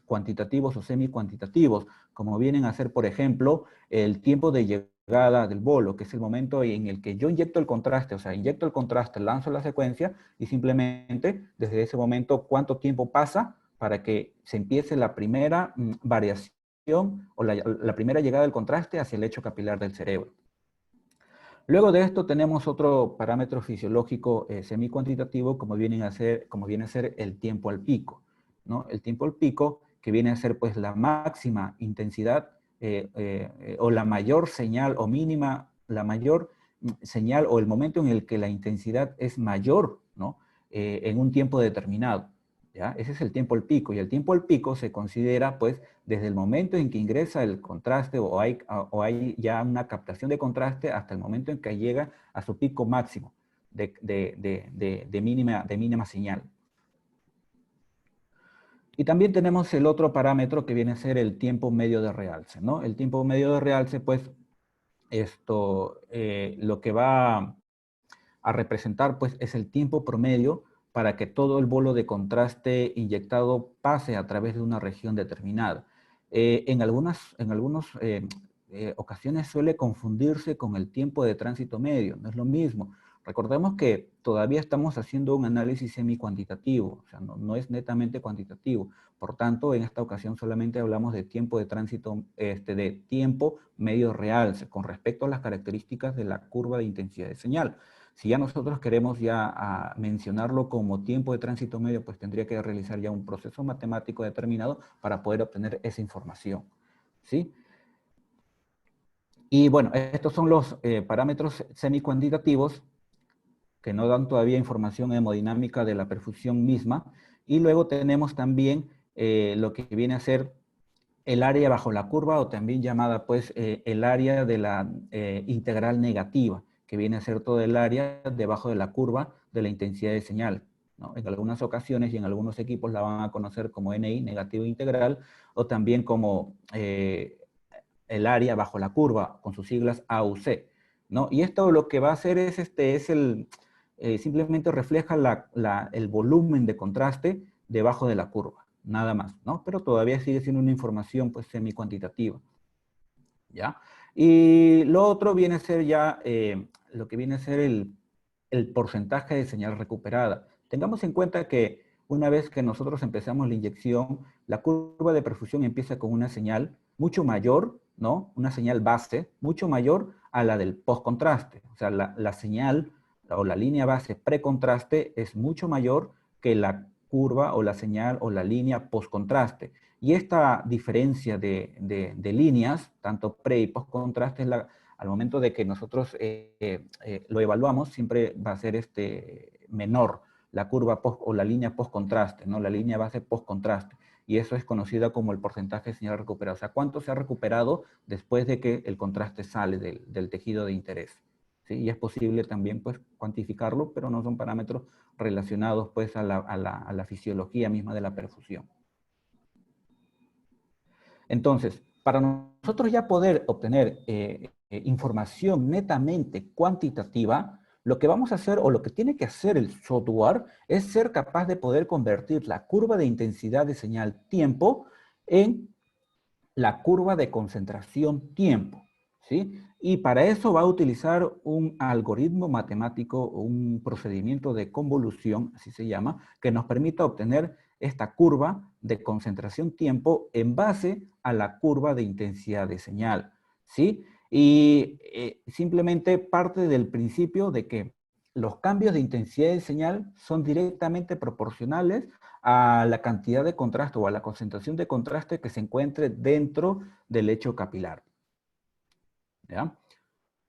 cuantitativos o semi-cuantitativos, como vienen a ser, por ejemplo, el tiempo de llegada del bolo, que es el momento en el que yo inyecto el contraste, o sea, inyecto el contraste, lanzo la secuencia y simplemente desde ese momento cuánto tiempo pasa para que se empiece la primera variación o la primera llegada del contraste hacia el lecho capilar del cerebro. Luego de esto tenemos otro parámetro fisiológico semi-cuantitativo como viene a ser el tiempo al pico, ¿no? El tiempo al pico que viene a ser pues la máxima intensidad o la mayor señal o mínima, la mayor señal o el momento en el que la intensidad es mayor, ¿no? En un tiempo determinado. ¿Ya? Ese es el tiempo al pico, y el tiempo al pico se considera pues desde el momento en que ingresa el contraste o hay ya una captación de contraste hasta el momento en que llega a su pico máximo de mínima señal. Y también tenemos el otro parámetro que viene a ser el tiempo medio de realce, ¿no? El tiempo medio de realce pues lo que va a representar pues es el tiempo promedio para que todo el bolo de contraste inyectado pase a través de una región determinada. En algunas ocasiones suele confundirse con el tiempo de tránsito medio, no es lo mismo. Recordemos que todavía estamos haciendo un análisis semi-cuantitativo, o sea, no es netamente cuantitativo. Por tanto, en esta ocasión solamente hablamos de tiempo de tránsito, de tiempo medio real, con respecto a las características de la curva de intensidad de señal. Si ya nosotros queremos ya mencionarlo como tiempo de tránsito medio, pues tendría que realizar ya un proceso matemático determinado para poder obtener esa información, ¿sí? Y bueno, estos son los parámetros semi-cuantitativos que no dan todavía información hemodinámica de la perfusión misma. Y luego tenemos también lo que viene a ser el área bajo la curva, o también llamada pues el área de la integral negativa, que viene a ser todo el área debajo de la curva de la intensidad de señal, ¿no? En algunas ocasiones y en algunos equipos la van a conocer como NI, negativo integral, o también como el área bajo la curva, con sus siglas AUC, ¿no? Y esto lo que va a hacer es, simplemente refleja el volumen de contraste debajo de la curva, nada más, ¿no? Pero todavía sigue siendo una información pues semi-cuantitativa, ¿ya? Y lo otro viene a ser ya lo que viene a ser el porcentaje de señal recuperada. Tengamos en cuenta que una vez que nosotros empezamos la inyección, la curva de perfusión empieza con una señal mucho mayor, ¿no? Una señal base mucho mayor a la del postcontraste. O sea, la señal o la línea base precontraste es mucho mayor que la curva o la señal o la línea postcontraste. Y esta diferencia de líneas, tanto pre y postcontraste, es al momento de que nosotros lo evaluamos, siempre va a ser menor la curva o la línea postcontraste, ¿no? La línea base postcontraste. Y eso es conocida como el porcentaje de señal recuperada. O sea, cuánto se ha recuperado después de que el contraste sale del tejido de interés. ¿Sí? Y es posible también pues, cuantificarlo, pero no son parámetros relacionados pues, a la fisiología misma de la perfusión. Entonces, para nosotros ya poder obtener información netamente cuantitativa, lo que vamos a hacer o lo que tiene que hacer el software es ser capaz de poder convertir la curva de intensidad de señal tiempo en la curva de concentración tiempo, ¿sí? Y para eso va a utilizar un algoritmo matemático, un procedimiento de convolución, así se llama, que nos permita obtener esta curva de concentración tiempo en base a la curva de intensidad de señal, ¿sí? Y simplemente parte del principio de que los cambios de intensidad de señal son directamente proporcionales a la cantidad de contraste o a la concentración de contraste que se encuentre dentro del lecho capilar. ¿Ya?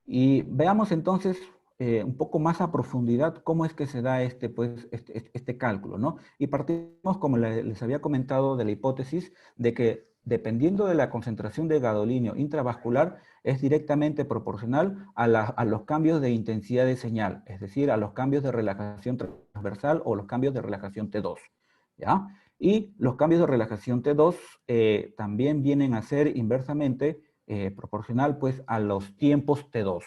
Y veamos entonces un poco más a profundidad cómo es que se da este cálculo, ¿no? Y partimos, como les había comentado, de la hipótesis de que dependiendo de la concentración de gadolinio intravascular, es directamente proporcional a los cambios de intensidad de señal, es decir, a los cambios de relajación transversal o los cambios de relajación T2, ¿ya? Y los cambios de relajación T2 también vienen a ser inversamente proporcional pues a los tiempos T2.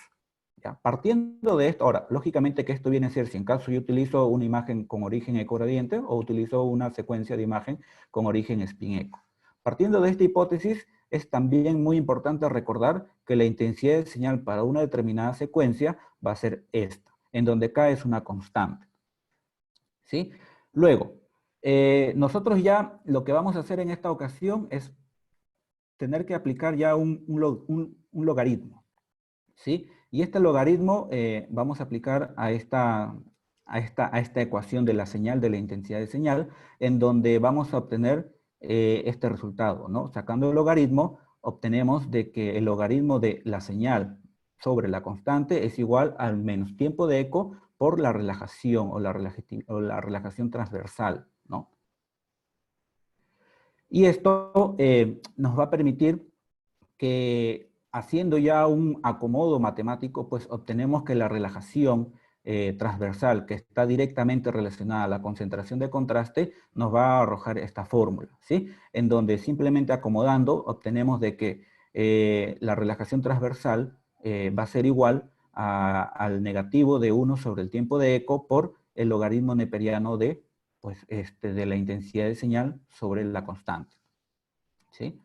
¿Ya? Partiendo de esto, ahora, lógicamente que esto viene a ser, si en caso yo utilizo una imagen con origen ecogradiente o utilizo una secuencia de imagen con origen spin-eco. Partiendo de esta hipótesis, es también muy importante recordar que la intensidad de señal para una determinada secuencia va a ser esta, en donde K es una constante. ¿Sí? Luego, nosotros ya lo que vamos a hacer en esta ocasión es tener que aplicar ya un logaritmo, ¿sí? Y este logaritmo vamos a aplicar a esta ecuación de la señal, de la intensidad de señal, en donde vamos a obtener este resultado, ¿no? Sacando el logaritmo, obtenemos de que el logaritmo de la señal sobre la constante es igual al menos tiempo de eco por la relajación o la relajación transversal, ¿no? Y esto nos va a permitir que haciendo ya un acomodo matemático, pues obtenemos que la relajación transversal, que está directamente relacionada a la concentración de contraste, nos va a arrojar esta fórmula, ¿sí? En donde simplemente acomodando, obtenemos de que la relajación transversal va a ser igual al negativo de 1 sobre el tiempo de eco por el logaritmo neperiano de, pues, de la intensidad de señal sobre la constante, ¿sí?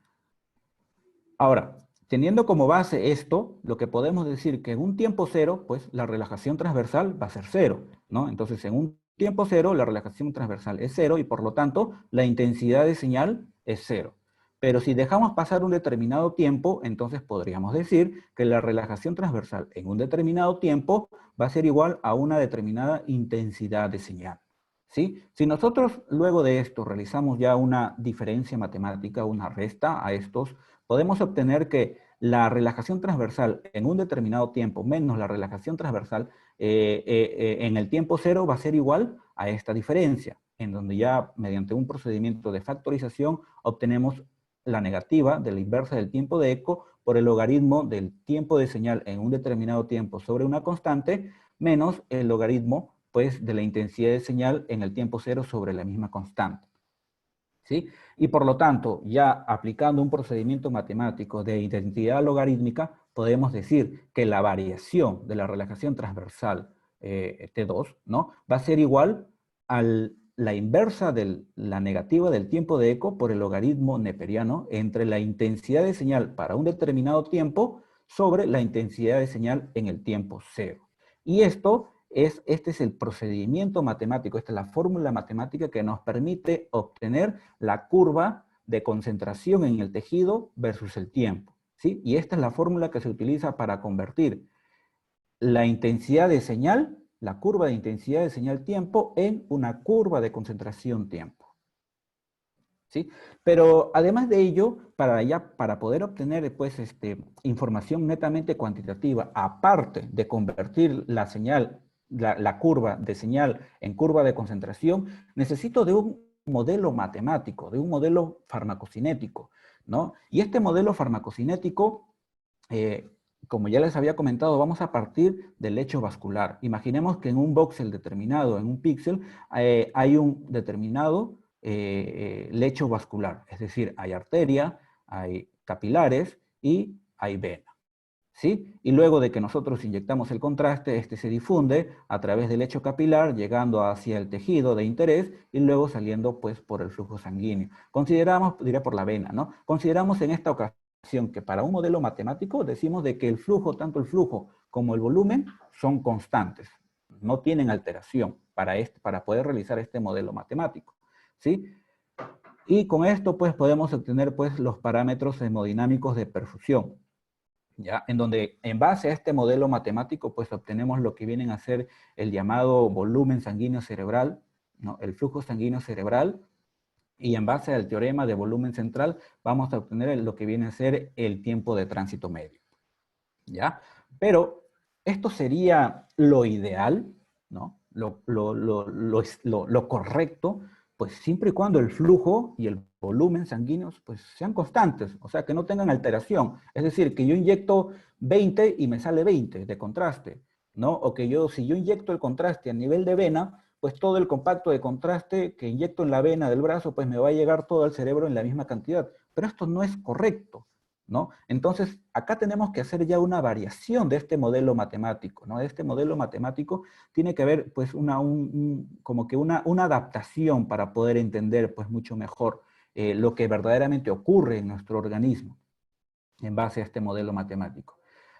Ahora, teniendo como base esto, lo que podemos decir que en un tiempo cero, pues la relajación transversal va a ser cero, ¿no? Entonces, en un tiempo cero, la relajación transversal es cero y por lo tanto, la intensidad de señal es cero. Pero si dejamos pasar un determinado tiempo, entonces podríamos decir que la relajación transversal en un determinado tiempo va a ser igual a una determinada intensidad de señal, ¿sí? Si nosotros luego de esto realizamos ya una diferencia matemática, una resta a estos, podemos obtener que la relajación transversal en un determinado tiempo menos la relajación transversal en el tiempo cero va a ser igual a esta diferencia, en donde ya mediante un procedimiento de factorización obtenemos la negativa de la inversa del tiempo de eco por el logaritmo del tiempo de señal en un determinado tiempo sobre una constante, menos el logaritmo, pues, de la intensidad de señal en el tiempo cero sobre la misma constante. ¿Sí? Y por lo tanto, ya aplicando un procedimiento matemático de identidad logarítmica, podemos decir que la variación de la relajación transversal T2, ¿no?, va a ser igual a la inversa de la negativa del tiempo de eco por el logaritmo neperiano entre la intensidad de señal para un determinado tiempo sobre la intensidad de señal en el tiempo cero. Y este es el procedimiento matemático, esta es la fórmula matemática que nos permite obtener la curva de concentración en el tejido versus el tiempo, ¿sí? Y esta es la fórmula que se utiliza para convertir la intensidad de señal, la curva de intensidad de señal tiempo, en una curva de concentración tiempo, ¿sí? Pero además de ello, para poder obtener pues, información netamente cuantitativa, aparte de convertir la señal, la curva de señal en curva de concentración, necesito de un modelo matemático, de un modelo farmacocinético, ¿no? Y este modelo farmacocinético, como ya les había comentado, vamos a partir del lecho vascular. Imaginemos que en un voxel determinado, en un píxel, hay un determinado lecho vascular, es decir, hay arteria, hay capilares y hay vena, ¿sí? Y luego de que nosotros inyectamos el contraste, este se difunde a través del lecho capilar, llegando hacia el tejido de interés y luego saliendo pues por el flujo sanguíneo. Consideramos, diré por la vena, ¿no? Consideramos en esta ocasión que para un modelo matemático decimos de que el flujo, tanto el flujo como el volumen, son constantes, no tienen alteración para poder realizar este modelo matemático, ¿sí? Y con esto pues podemos obtener pues los parámetros hemodinámicos de perfusión, ¿ya? En donde en base a este modelo matemático pues obtenemos lo que vienen a ser el llamado volumen sanguíneo cerebral, ¿no?, el flujo sanguíneo cerebral, y en base al teorema de volumen central vamos a obtener lo que viene a ser el tiempo de tránsito medio, ¿ya? Pero esto sería lo ideal, ¿no?, lo correcto, pues siempre y cuando el flujo y el volumen sanguíneos pues sean constantes, o sea, que no tengan alteración. Es decir, que yo inyecto 20 y me sale 20 de contraste, ¿no? O que si yo inyecto el contraste a nivel de vena, pues todo el compacto de contraste que inyecto en la vena del brazo, pues me va a llegar todo al cerebro en la misma cantidad. Pero esto no es correcto, ¿no? Entonces, acá tenemos que hacer ya una variación de este modelo matemático, ¿no? Este modelo matemático tiene que haber, pues, como que una adaptación para poder entender, pues, mucho mejor lo que verdaderamente ocurre en nuestro organismo en base a este modelo matemático,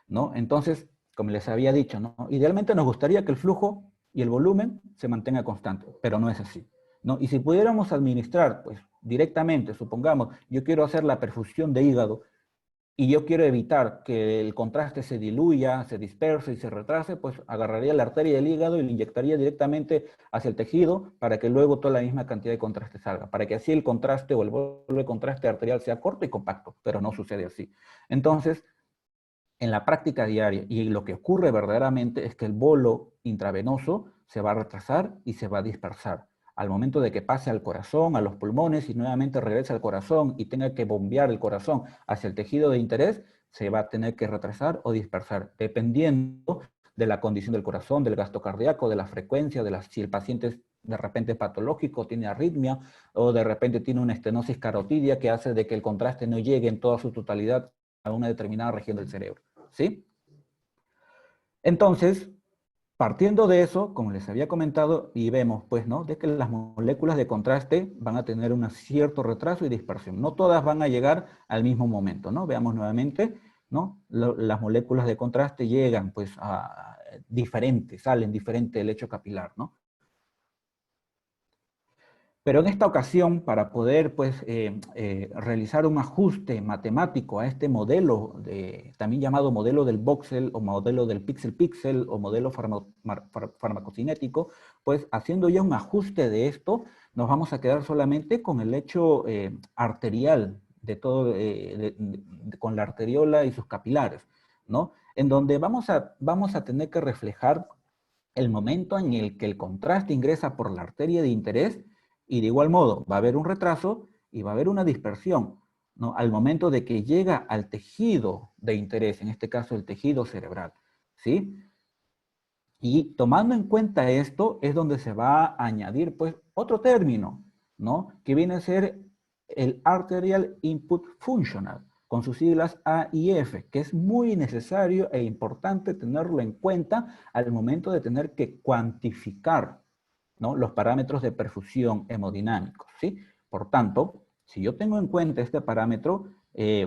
¿no? Entonces, como les había dicho, ¿no?, idealmente nos gustaría que el flujo y el volumen se mantenga constante, pero no es así, ¿no? Y si pudiéramos administrar, pues, directamente, supongamos, yo quiero hacer la perfusión de hígado y yo quiero evitar que el contraste se diluya, se disperse y se retrase, pues agarraría la arteria del hígado y le inyectaría directamente hacia el tejido para que luego toda la misma cantidad de contraste salga, para que así el contraste o el bolo de contraste arterial sea corto y compacto, pero no sucede así. Entonces, en la práctica diaria, y lo que ocurre verdaderamente es que el bolo intravenoso se va a retrasar y se va a dispersar. Al momento de que pase al corazón, a los pulmones y nuevamente regrese al corazón y tenga que bombear el corazón hacia el tejido de interés, se va a tener que retrasar o dispersar, dependiendo de la condición del corazón, del gasto cardíaco, de la frecuencia, si el paciente es de repente patológico, tiene arritmia, o de repente tiene una estenosis carotidia que hace de que el contraste no llegue en toda su totalidad a una determinada región del cerebro, ¿sí? Entonces, partiendo de eso, como les había comentado, y vemos, pues, ¿no?, de que las moléculas de contraste van a tener un cierto retraso y dispersión. No todas van a llegar al mismo momento, ¿no? Veamos nuevamente, ¿no? Las moléculas de contraste llegan, pues, a diferentes, salen diferente del lecho capilar, ¿no? Pero en esta ocasión, para poder pues, realizar un ajuste matemático a este modelo, también llamado modelo del voxel o modelo del píxel-píxel o modelo farmacocinético, pues haciendo ya un ajuste de esto, nos vamos a quedar solamente con el lecho arterial, con la arteriola y sus capilares, ¿no? En donde vamos a tener que reflejar el momento en el que el contraste ingresa por la arteria de interés. Y de igual modo, va a haber un retraso y va a haber una dispersión. ¿no? Al momento de que llega al tejido de interés, en este caso el tejido cerebral, ¿sí? Y tomando en cuenta esto es donde se va a añadir pues otro término, ¿no? Que viene a ser el Arterial Input Functional, con sus siglas AIF, que es muy necesario e importante tenerlo en cuenta al momento de tener que cuantificar, ¿no? Los parámetros de perfusión hemodinámicos, ¿sí? Por tanto, si yo tengo en cuenta este parámetro,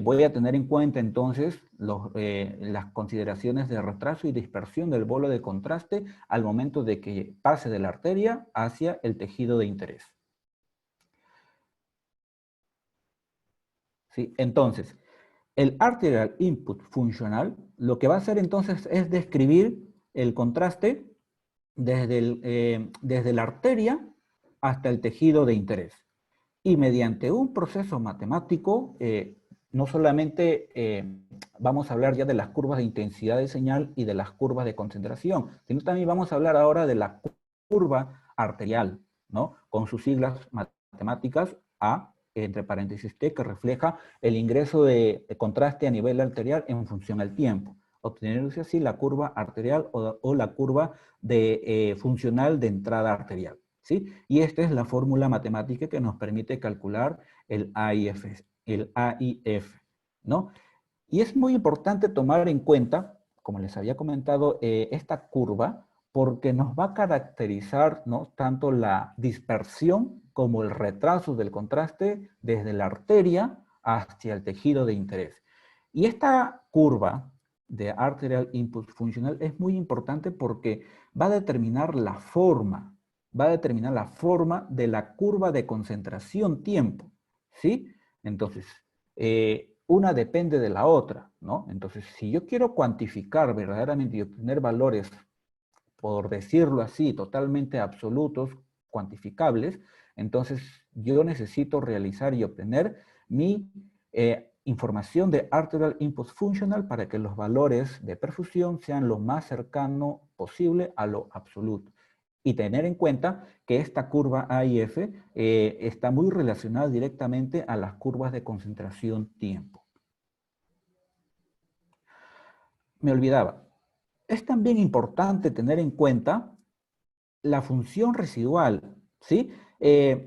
voy a tener en cuenta entonces las consideraciones de retraso y dispersión del bolo de contraste al momento de que pase de la arteria hacia el tejido de interés. ¿Sí? Entonces, el Arterial Input Functional lo que va a hacer entonces es describir el contraste desde la arteria hasta el tejido de interés. Y mediante un proceso matemático, no solamente vamos a hablar ya de las curvas de intensidad de señal y de las curvas de concentración, sino también vamos a hablar ahora de la curva arterial, ¿no? Con sus siglas matemáticas A, entre paréntesis T, que refleja el ingreso de contraste a nivel arterial en función al tiempo, obteniéndose así la curva arterial o la curva funcional de entrada arterial. ¿Sí? Y esta es la fórmula matemática que nos permite calcular el AIF, ¿no? Y es muy importante tomar en cuenta, como les había comentado, esta curva, porque nos va a caracterizar, ¿no? Tanto la dispersión como el retraso del contraste desde la arteria hacia el tejido de interés. Y esta curva de Arterial Input Functional es muy importante porque va a determinar la forma de la curva de concentración-tiempo, ¿sí? Entonces, una depende de la otra, ¿no? Entonces, si yo quiero cuantificar verdaderamente y obtener valores, por decirlo así, totalmente absolutos, cuantificables, entonces yo necesito realizar y obtener mi información de Arterial Input Functional para que los valores de perfusión sean lo más cercano posible a lo absoluto. Y tener en cuenta que esta curva AIF está muy relacionada directamente a las curvas de concentración-tiempo. Me olvidaba. Es también importante tener en cuenta la función residual, ¿sí?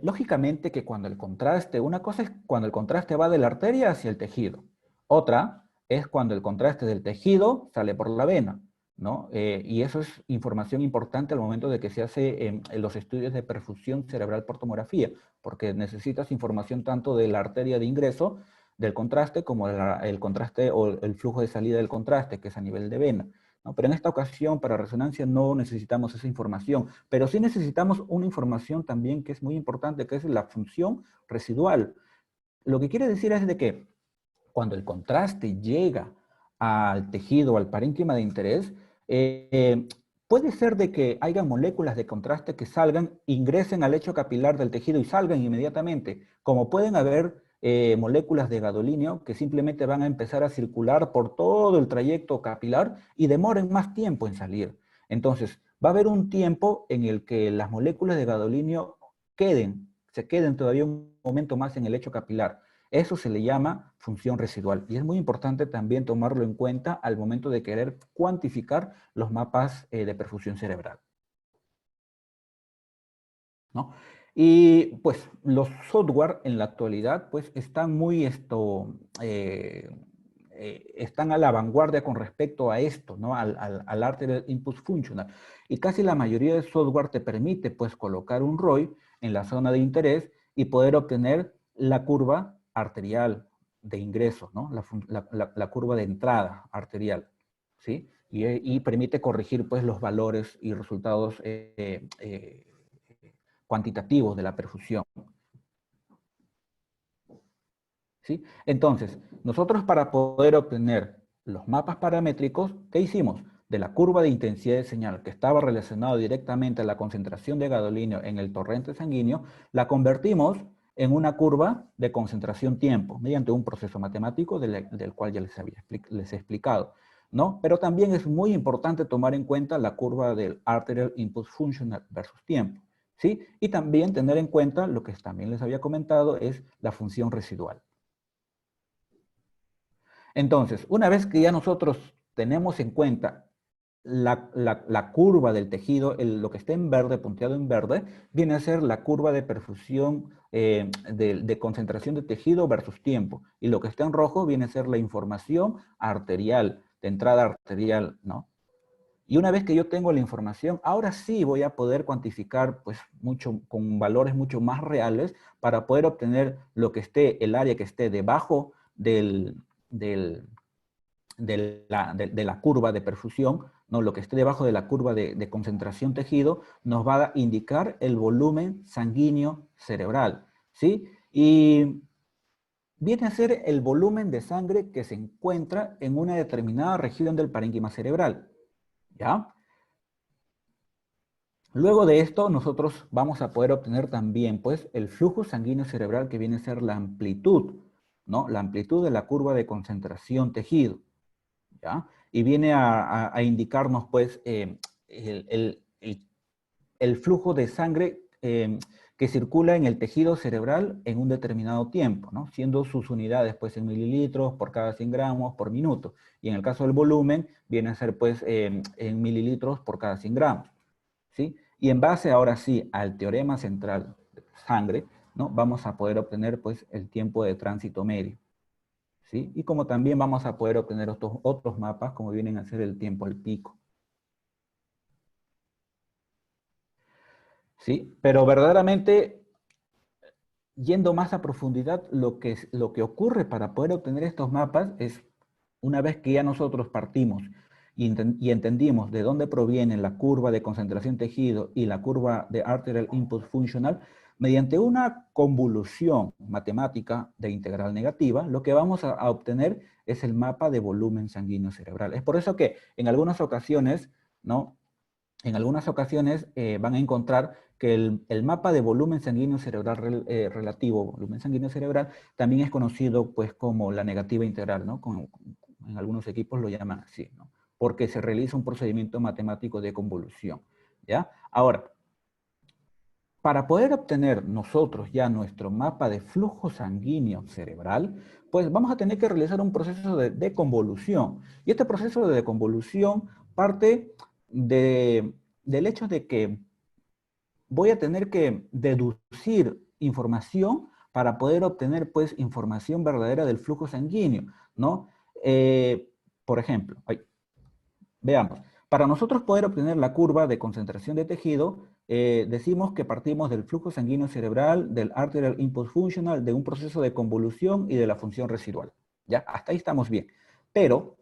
Lógicamente que cuando el contraste, una cosa es cuando el contraste va de la arteria hacia el tejido. Otra es cuando el contraste del tejido sale por la vena, ¿no? Y eso es información importante al momento de que se hace en los estudios de perfusión cerebral por tomografía, porque necesitas información tanto de la arteria de ingreso del contraste como el contraste o el flujo de salida del contraste, que es a nivel de vena, ¿no? Pero en esta ocasión, para resonancia, no necesitamos esa información, pero sí necesitamos una información también que es muy importante, que es la función residual. Lo que quiere decir es de que cuando el contraste llega al tejido, al parénquima de interés, puede ser de que haya moléculas de contraste que salgan, ingresen al lecho capilar del tejido y salgan inmediatamente, como pueden haber moléculas de gadolinio que simplemente van a empezar a circular por todo el trayecto capilar y demoren más tiempo en salir. Entonces, va a haber un tiempo en el que las moléculas de gadolinio se queden todavía un momento más en el lecho capilar. Eso se le llama función residual y es muy importante también tomarlo en cuenta al momento de querer cuantificar los mapas de perfusión cerebral, ¿no? Y pues los software en la actualidad pues están están a la vanguardia con respecto a esto, ¿no? Al Arterial Input Functional. Y casi la mayoría de software te permite pues colocar un ROI en la zona de interés y poder obtener la curva arterial de ingreso, ¿no? La curva de entrada arterial, ¿sí? Y permite corregir pues los valores y resultados cuantitativos de la perfusión. ¿Sí? Entonces, nosotros para poder obtener los mapas paramétricos, ¿qué hicimos? De la curva de intensidad de señal que estaba relacionada directamente a la concentración de gadolinio en el torrente sanguíneo, la convertimos en una curva de concentración-tiempo, mediante un proceso matemático del cual ya les he explicado, ¿no? Pero también es muy importante tomar en cuenta la curva del Arterial Input Functional versus tiempo, ¿sí? Y también tener en cuenta, lo que también les había comentado, es la función residual. Entonces, una vez que ya nosotros tenemos en cuenta la curva del tejido, lo que está en verde, punteado en verde, viene a ser la curva de perfusión de concentración de tejido versus tiempo. Y lo que está en rojo viene a ser la información arterial, de entrada arterial, ¿no? Y una vez que yo tengo la información, ahora sí voy a poder cuantificar pues, con valores mucho más reales para poder obtener lo que esté, el área que esté debajo de la curva de perfusión, ¿no? Lo que esté debajo de la curva de concentración tejido, nos va a indicar el volumen sanguíneo cerebral, ¿sí? Y viene a ser el volumen de sangre que se encuentra en una determinada región del parénquima cerebral, ¿ya? Luego de esto, nosotros vamos a poder obtener también, pues, el flujo sanguíneo cerebral que viene a ser la amplitud, ¿no? La amplitud de la curva de concentración tejido, ¿ya? Y viene a indicarnos, pues, el flujo de sangre que circula en el tejido cerebral en un determinado tiempo, ¿no? Siendo sus unidades, pues, en mililitros por cada 100 gramos por minuto. Y en el caso del volumen, viene a ser, pues, en mililitros por cada 100 gramos. ¿Sí? Y en base ahora sí al teorema central de sangre, ¿no? Vamos a poder obtener pues el tiempo de tránsito medio, ¿sí? Y como también vamos a poder obtener otros mapas como vienen a ser el tiempo al pico, ¿sí? Pero verdaderamente, yendo más a profundidad, lo que ocurre para poder obtener estos mapas es, una vez que ya nosotros partimos y entendimos de dónde proviene la curva de concentración tejido y la curva de arterial input funcional, mediante una convolución matemática de integral negativa, lo que vamos a obtener es el mapa de volumen sanguíneo cerebral. Es por eso que en algunas ocasiones, ¿no? En algunas ocasiones van a encontrar que el mapa de volumen sanguíneo cerebral relativo, volumen sanguíneo cerebral, también es conocido pues como la negativa integral, ¿no? En algunos equipos lo llaman así, ¿no? Porque se realiza un procedimiento matemático de convolución, ¿ya? Ahora, para poder obtener nosotros ya nuestro mapa de flujo sanguíneo cerebral, pues vamos a tener que realizar un proceso de deconvolución. Y este proceso de deconvolución parte del hecho de que voy a tener que deducir información para poder obtener, pues, información verdadera del flujo sanguíneo, ¿no? Por ejemplo, veamos, para nosotros poder obtener la curva de concentración de tejido, decimos que partimos del flujo sanguíneo cerebral, del arterial input functional, de un proceso de convolución y de la función residual. ¿Ya? Hasta ahí estamos bien. Pero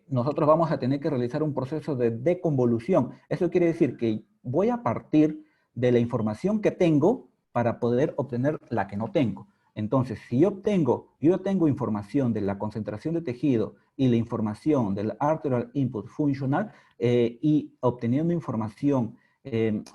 nosotros vamos a tener que realizar un proceso de deconvolución. Eso quiere decir que voy a partir de la información que tengo para poder obtener la que no tengo. Entonces, si yo tengo información de la concentración de tejido y la información del arterial input funcional y obteniendo información,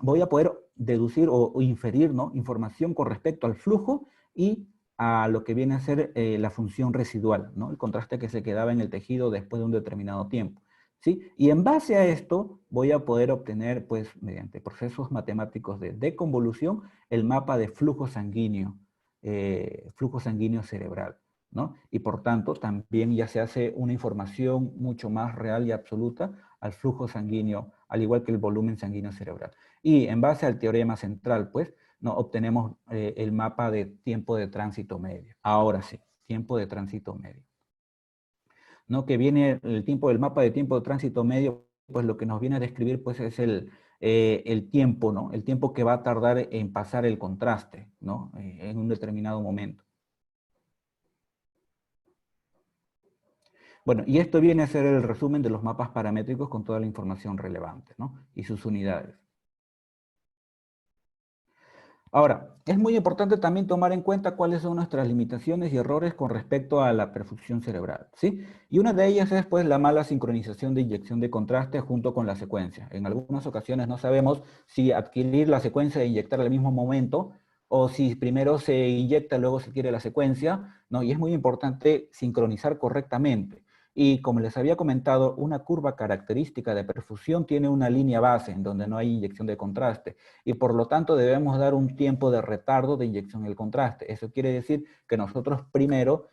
voy a poder deducir o inferir, ¿no? Información con respecto al flujo y a lo que viene a ser la función residual, ¿no? El contraste que se quedaba en el tejido después de un determinado tiempo, ¿sí? Y en base a esto voy a poder obtener, pues, mediante procesos matemáticos de deconvolución, el mapa de flujo sanguíneo cerebral, ¿no? Y por tanto, también ya se hace una información mucho más real y absoluta al flujo sanguíneo, al igual que el volumen sanguíneo cerebral. Y en base al teorema central, pues, no, obtenemos el mapa de tiempo de tránsito medio. Ahora sí, tiempo de tránsito medio. ¿No? Que viene el mapa de tiempo de tránsito medio, pues lo que nos viene a describir pues es el tiempo, ¿no? El tiempo que va a tardar en pasar el contraste, ¿no? En un determinado momento. Bueno, y esto viene a ser el resumen de los mapas paramétricos con toda la información relevante, ¿no? Y sus unidades. Ahora, es muy importante también tomar en cuenta cuáles son nuestras limitaciones y errores con respecto a la perfusión cerebral, ¿sí? Y una de ellas es, pues, la mala sincronización de inyección de contraste junto con la secuencia. En algunas ocasiones no sabemos si adquirir la secuencia e inyectar al mismo momento, o si primero se inyecta, luego se quiere la secuencia, ¿no? Y es muy importante sincronizar correctamente. Y como les había comentado, una curva característica de perfusión tiene una línea base en donde no hay inyección de contraste y por lo tanto debemos dar un tiempo de retardo de inyección del contraste. Eso quiere decir que nosotros primero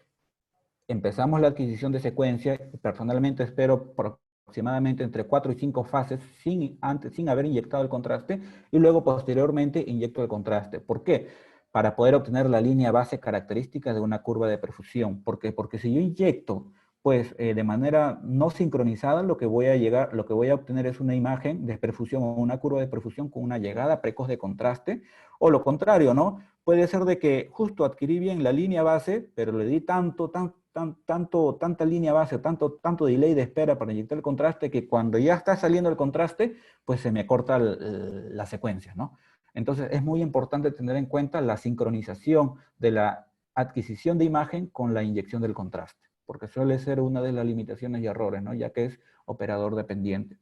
empezamos la adquisición de secuencia, personalmente espero aproximadamente entre 4 y 5 fases sin haber inyectado el contraste, y luego posteriormente inyecto el contraste. ¿Por qué? Para poder obtener la línea base característica de una curva de perfusión. ¿Por qué? Porque si yo inyecto pues de manera no sincronizada, lo que voy a obtener es una imagen de perfusión o una curva de perfusión con una llegada precoz de contraste, o lo contrario, ¿no? Puede ser de que justo adquirí bien la línea base, pero le di tanta línea base, tanto delay de espera para inyectar el contraste, que cuando ya está saliendo el contraste, pues se me corta la secuencia, ¿no? Entonces es muy importante tener en cuenta la sincronización de la adquisición de imagen con la inyección del contraste, porque suele ser una de las limitaciones y errores, ¿no? Ya que es operador dependiente.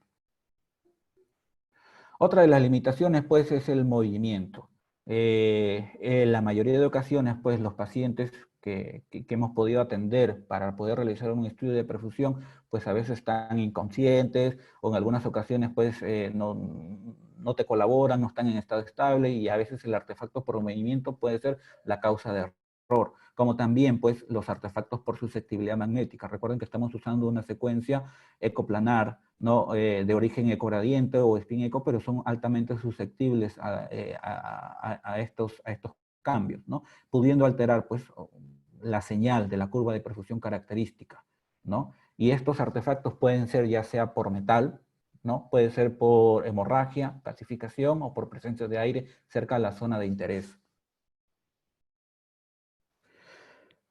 Otra de las limitaciones, pues, es el movimiento. En la mayoría de ocasiones, pues, los pacientes que hemos podido atender para poder realizar un estudio de perfusión, pues a veces están inconscientes, o en algunas ocasiones, pues, no te colaboran, no están en estado estable, y a veces el artefacto por movimiento puede ser la causa de error, como también, pues, los artefactos por susceptibilidad magnética. Recuerden que estamos usando una secuencia ecoplanar, ¿no? De origen ecogradiente o spin eco, pero son altamente susceptibles a estos cambios, ¿no? Pudiendo alterar, pues, la señal de la curva de perfusión característica, ¿no? Y estos artefactos pueden ser ya sea por metal, ¿no? Puede ser por hemorragia, calcificación, o por presencia de aire cerca de la zona de interés.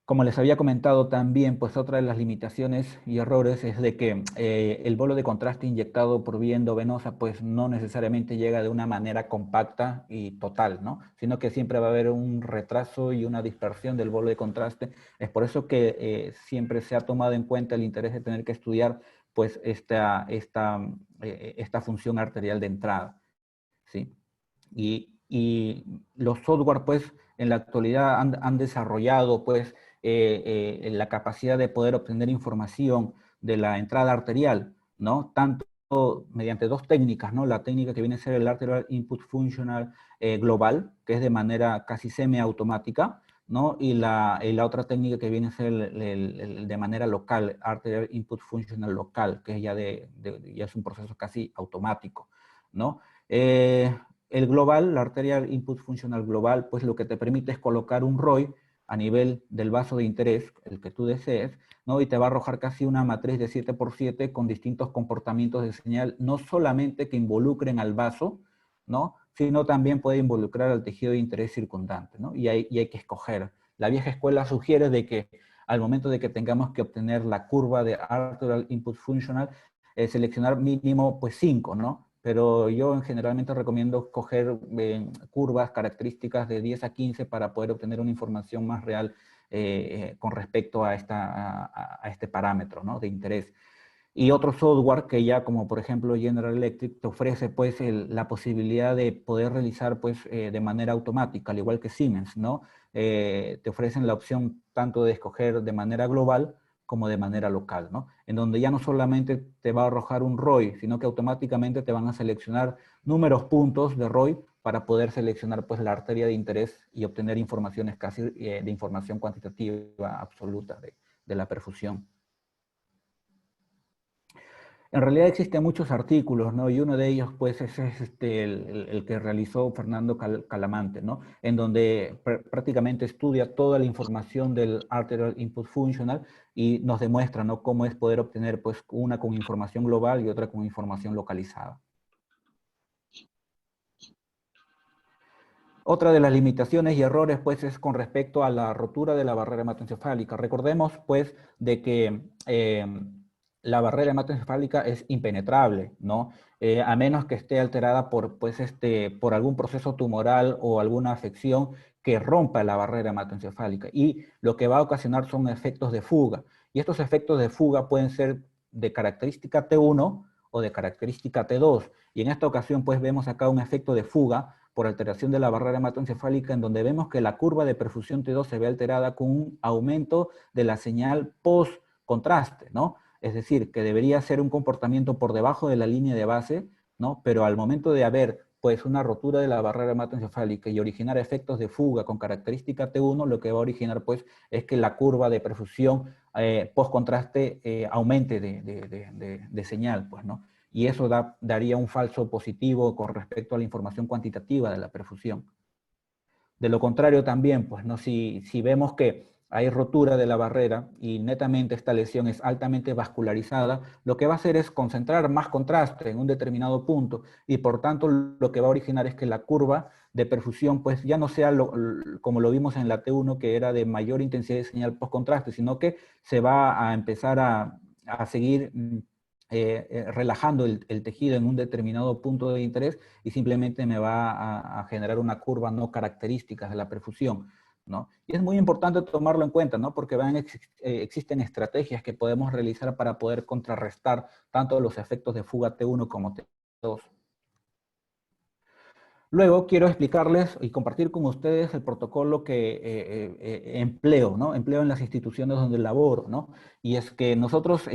Como les había comentado también, pues otra de las limitaciones y errores es de que el bolo de contraste inyectado por vía endovenosa pues no necesariamente llega de una manera compacta y total, ¿no? Sino que siempre va a haber un retraso y una dispersión del bolo de contraste. Es por eso que siempre se ha tomado en cuenta el interés de tener que estudiar pues esta función arterial de entrada, ¿sí? Y los software pues en la actualidad han desarrollado pues la capacidad de poder obtener información de la entrada arterial, ¿no? Tanto mediante dos técnicas, ¿no? La técnica que viene a ser el Arterial Input Functional global, que es de manera casi semiautomática, ¿no? Y la otra técnica que viene a ser de manera local, Arterial Input Functional local, que ya es un proceso casi automático, ¿no? El global, la Arterial Input Functional global, pues lo que te permite es colocar un ROI a nivel del vaso de interés, el que tú desees, ¿no? Y te va a arrojar casi una matriz de 7x7 con distintos comportamientos de señal, no solamente que involucren al vaso, ¿no? Sino también puede involucrar al tejido de interés circundante, ¿no? Y hay que escoger. La vieja escuela sugiere de que al momento de que tengamos que obtener la curva de Arterial Input Functional, seleccionar mínimo pues 5, ¿no? Pero yo generalmente recomiendo coger curvas características de 10 a 15 para poder obtener una información más real con respecto a este parámetro, ¿no? De interés. Y otro software que ya como por ejemplo General Electric te ofrece pues la posibilidad de poder realizar pues de manera automática, al igual que Siemens, ¿no? Te ofrecen la opción tanto de escoger de manera global como de manera local, ¿no? En donde ya no solamente te va a arrojar un ROI, sino que automáticamente te van a seleccionar números puntos de ROI para poder seleccionar pues la arteria de interés y obtener informaciones casi de información cuantitativa absoluta de la perfusión. En realidad existen muchos artículos, ¿no? Y uno de ellos, pues, es el que realizó Fernando Calamante, ¿no? En donde prácticamente estudia toda la información del Arterial Input Functional y nos demuestra, ¿no? Cómo es poder obtener, pues, una con información global y otra con información localizada. Otra de las limitaciones y errores, pues, es con respecto a la rotura de la barrera hematoencefálica. Recordemos, pues, de que la barrera hematoencefálica es impenetrable, ¿no? A menos que esté alterada por, pues, por algún proceso tumoral o alguna afección que rompa la barrera hematoencefálica. Y lo que va a ocasionar son efectos de fuga. Y estos efectos de fuga pueden ser de característica T1 o de característica T2. Y en esta ocasión, pues, vemos acá un efecto de fuga por alteración de la barrera hematoencefálica, en donde vemos que la curva de perfusión T2 se ve alterada con un aumento de la señal post-contraste, ¿no? Es decir, que debería ser un comportamiento por debajo de la línea de base, ¿no? Pero al momento de haber pues una rotura de la barrera hematoencefálica y originar efectos de fuga con característica T1, lo que va a originar pues es que la curva de perfusión post-contraste aumente de señal, pues, ¿no? Y eso daría un falso positivo con respecto a la información cuantitativa de la perfusión. De lo contrario también, pues, ¿no? Si vemos que hay rotura de la barrera y netamente esta lesión es altamente vascularizada, lo que va a hacer es concentrar más contraste en un determinado punto y por tanto lo que va a originar es que la curva de perfusión pues ya no sea como lo vimos en la T1, que era de mayor intensidad de señal post-contraste, sino que se va a empezar a seguir relajando el tejido en un determinado punto de interés y simplemente me va a generar una curva no característica de la perfusión, ¿no? Y es muy importante tomarlo en cuenta, ¿no? Porque existen estrategias que podemos realizar para poder contrarrestar tanto los efectos de fuga T1 como T2. Luego quiero explicarles y compartir con ustedes el protocolo que empleo, ¿no? Empleo en las instituciones donde laboro, ¿no? Y es que nosotros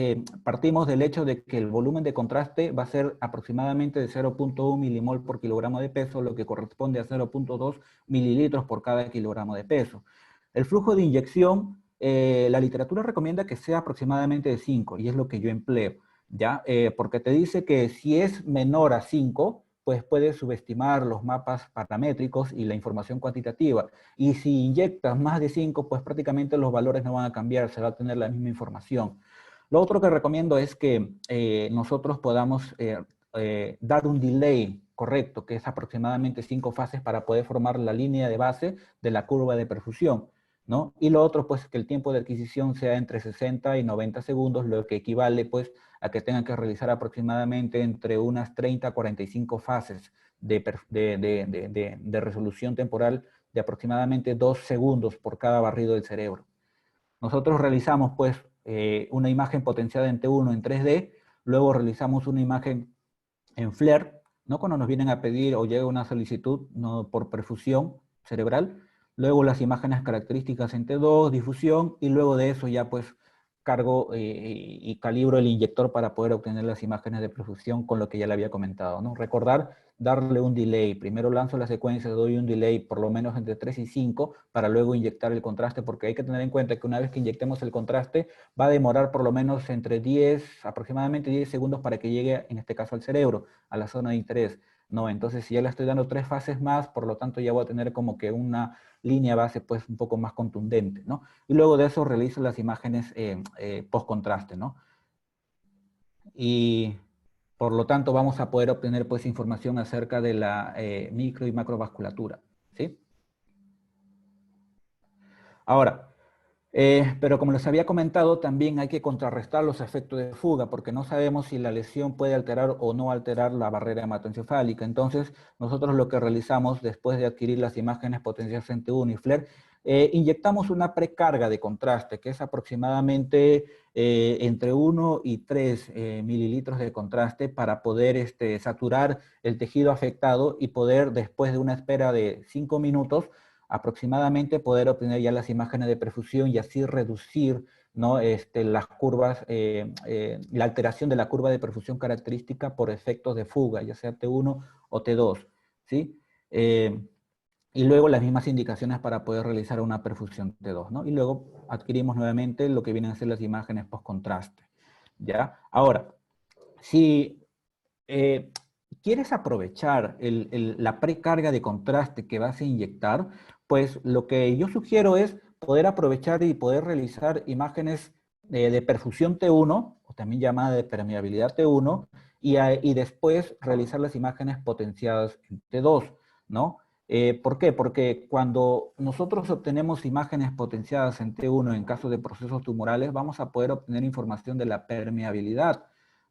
partimos del hecho de que el volumen de contraste va a ser aproximadamente de 0.1 milimol por kilogramo de peso, lo que corresponde a 0.2 mililitros por cada kilogramo de peso. El flujo de inyección, la literatura recomienda que sea aproximadamente de 5, y es lo que yo empleo, ¿ya? Porque te dice que si es menor a 5, pues puedes subestimar los mapas paramétricos y la información cuantitativa. Y si inyectas más de 5, pues prácticamente los valores no van a cambiar, se va a tener la misma información. Lo otro que recomiendo es que nosotros podamos dar un delay correcto, que es aproximadamente 5 fases para poder formar la línea de base de la curva de perfusión, ¿no? Y lo otro, pues, que el tiempo de adquisición sea entre 60 y 90 segundos, lo que equivale, pues, a que tengan que realizar aproximadamente entre unas 30 a 45 fases de resolución temporal de aproximadamente 2 segundos por cada barrido del cerebro. Nosotros realizamos, pues, una imagen potenciada en T1 en 3D, luego realizamos una imagen en FLAIR, ¿no? Cuando nos vienen a pedir o llega una solicitud, ¿no?, por perfusión cerebral, luego las imágenes características en T2, difusión, y luego de eso ya pues cargo y calibro el inyector para poder obtener las imágenes de perfusión con lo que ya le había comentado, ¿no? Recordar darle un delay. Primero lanzo la secuencia, doy un delay por lo menos entre 3 y 5 para luego inyectar el contraste, porque hay que tener en cuenta que una vez que inyectemos el contraste va a demorar por lo menos entre 10, aproximadamente 10 segundos para que llegue, en este caso al cerebro, a la zona de interés, ¿no? Entonces si ya le estoy dando 3 fases más, por lo tanto ya voy a tener como que una línea base pues un poco más contundente, ¿no? Y luego de eso realizo las imágenes post contraste, ¿no? Y por lo tanto vamos a poder obtener pues información acerca de la micro y macrovasculatura, ¿sí? Ahora, pero como les había comentado, también hay que contrarrestar los efectos de fuga, porque no sabemos si la lesión puede alterar o no alterar la barrera hematoencefálica. Entonces, nosotros lo que realizamos después de adquirir las imágenes potenciadas en T1 y FLAIR, inyectamos una precarga de contraste, que es aproximadamente entre 1 y 3 mililitros de contraste para poder saturar el tejido afectado y poder, después de una espera de 5 minutos, aproximadamente poder obtener ya las imágenes de perfusión y así reducir, ¿no?, las curvas, la alteración de la curva de perfusión característica por efectos de fuga, ya sea T1 o T2, ¿sí? Y luego las mismas indicaciones para poder realizar una perfusión T2, ¿no? Y luego adquirimos nuevamente lo que vienen a ser las imágenes post-contraste, ¿ya? Ahora, si quieres aprovechar la precarga de contraste que vas a inyectar, pues lo que yo sugiero es poder aprovechar y poder realizar imágenes de perfusión T1, o también llamada de permeabilidad T1, y después realizar las imágenes potenciadas en T2, ¿no? ¿Por qué? Porque cuando nosotros obtenemos imágenes potenciadas en T1 en caso de procesos tumorales, vamos a poder obtener información de la permeabilidad,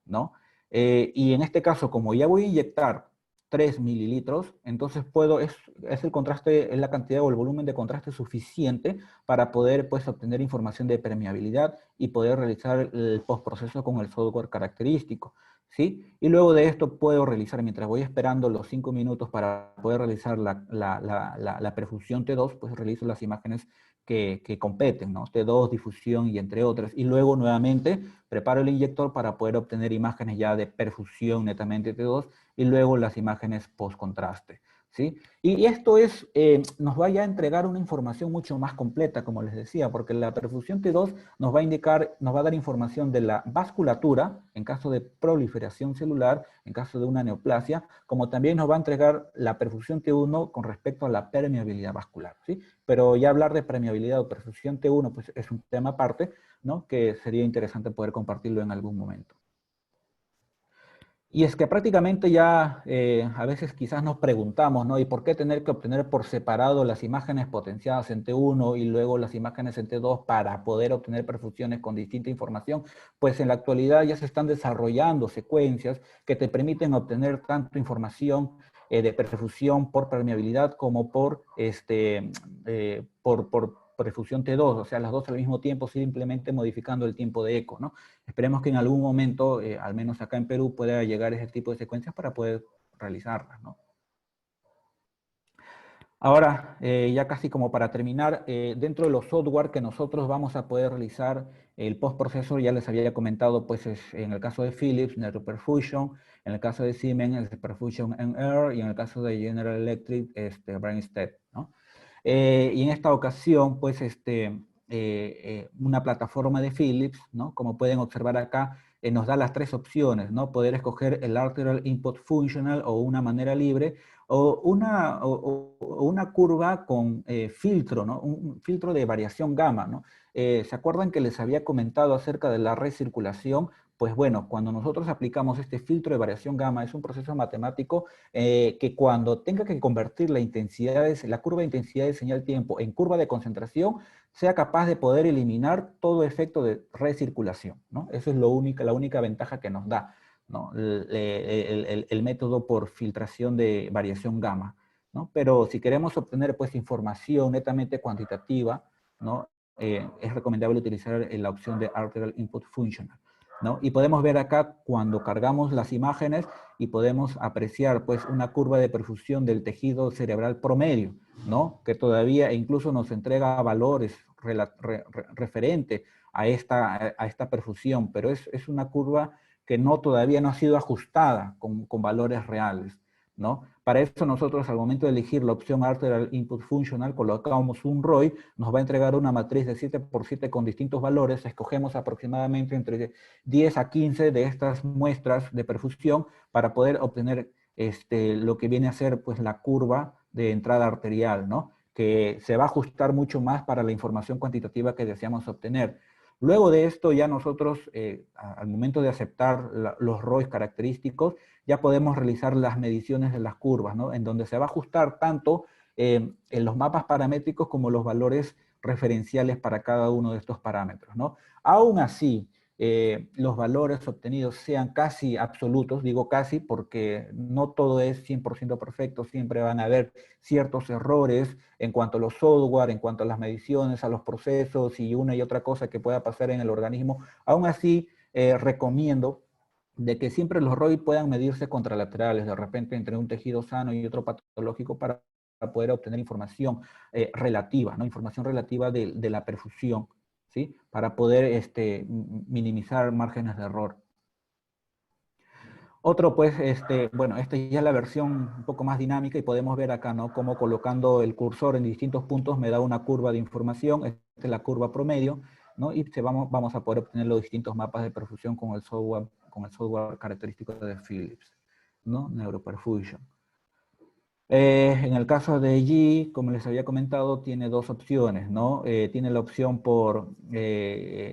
¿no? Y en este caso, como ya voy a inyectar 3 mililitros, entonces es el contraste, es la cantidad o el volumen de contraste suficiente para poder pues obtener información de permeabilidad y poder realizar el postproceso con el software característico, ¿sí? Y luego de esto puedo realizar, mientras voy esperando los 5 minutos para poder realizar la perfusión T2, pues realizo las imágenes que competen, ¿no? T2, difusión y entre otras. Y luego nuevamente preparo el inyector para poder obtener imágenes ya de perfusión netamente T2 y luego las imágenes post contraste. ¿sí? Y esto es, nos va ya a entregar una información mucho más completa, como les decía, porque la perfusión T2 nos va a indicar, nos va a dar información de la vasculatura, en caso de proliferación celular, en caso de una neoplasia, como también nos va a entregar la perfusión T1 con respecto a la permeabilidad vascular, ¿sí? Pero ya hablar de permeabilidad o perfusión T1, pues es un tema aparte, ¿no? Que sería interesante poder compartirlo en algún momento. Y es que prácticamente ya a veces quizás nos preguntamos, ¿no? ¿Y por qué tener que obtener por separado las imágenes potenciadas en T1 y luego las imágenes en T2 para poder obtener perfusiones con distinta información? Pues en la actualidad ya se están desarrollando secuencias que te permiten obtener tanto información de perfusión por permeabilidad como por perfusión T2, o sea, las dos al mismo tiempo, simplemente modificando el tiempo de eco, ¿no? Esperemos que en algún momento, al menos acá en Perú, pueda llegar ese tipo de secuencias para poder realizarlas, ¿no? Ahora, ya casi como para terminar, dentro de los software que nosotros vamos a poder realizar el postprocesor, ya les había comentado, pues en el caso de Philips, NeuroPerfusion, en el caso de Siemens, Perfusion Air, y en el caso de General Electric, BrainSTEP, ¿no? Y en esta ocasión, pues, una plataforma de Philips, ¿no? Como pueden observar acá, nos da las tres opciones, ¿no? Poder escoger el Arterial Input Functional o una manera libre, o una curva con filtro, ¿no? Un filtro de variación gamma, ¿no? ¿Se acuerdan que les había comentado acerca de la recirculación? Pues bueno, cuando nosotros aplicamos este filtro de variación gamma, es un proceso matemático que cuando tenga que convertir la curva de intensidad de señal tiempo en curva de concentración, sea capaz de poder eliminar todo efecto de recirculación, ¿no? Esa es la única ventaja que nos da, ¿no? El método por filtración de variación gamma, ¿no? Pero si queremos obtener pues información netamente cuantitativa, ¿no? Es recomendable utilizar la opción de Arterial Input Functional, ¿no? Y podemos ver acá cuando cargamos las imágenes y podemos apreciar pues una curva de perfusión del tejido cerebral promedio, ¿no? Que todavía incluso nos entrega valores referente a esta perfusión, pero es una curva que todavía no ha sido ajustada con valores reales, ¿no? Para eso nosotros al momento de elegir la opción Arterial Input Functional colocamos un ROI, nos va a entregar una matriz de 7x7 con distintos valores, escogemos aproximadamente entre 10 a 15 de estas muestras de perfusión para poder obtener lo que viene a ser pues la curva de entrada arterial, ¿no? Que se va a ajustar mucho más para la información cuantitativa que deseamos obtener. Luego de esto ya nosotros, al momento de aceptar los ROIs característicos, ya podemos realizar las mediciones de las curvas, ¿no? En donde se va a ajustar tanto en los mapas paramétricos como los valores referenciales para cada uno de estos parámetros, ¿no? Aún así, los valores obtenidos sean casi absolutos, digo casi porque no todo es 100% perfecto, siempre van a haber ciertos errores en cuanto a los software, en cuanto a las mediciones, a los procesos y una y otra cosa que pueda pasar en el organismo. Aún así, recomiendo de que siempre los ROI puedan medirse contralaterales, de repente entre un tejido sano y otro patológico para poder obtener información relativa, ¿no? Información relativa de la perfusión, ¿sí? Para poder minimizar márgenes de error. Otro, pues, bueno, esta ya es la versión un poco más dinámica y podemos ver acá, ¿no? Cómo colocando el cursor en distintos puntos me da una curva de información, esta es la curva promedio, ¿no? Y vamos a poder obtener los distintos mapas de perfusión con el software característico de Philips, ¿no? NeuroPerfusion. En el caso de G, como les había comentado, tiene dos opciones, ¿no? Tiene la opción por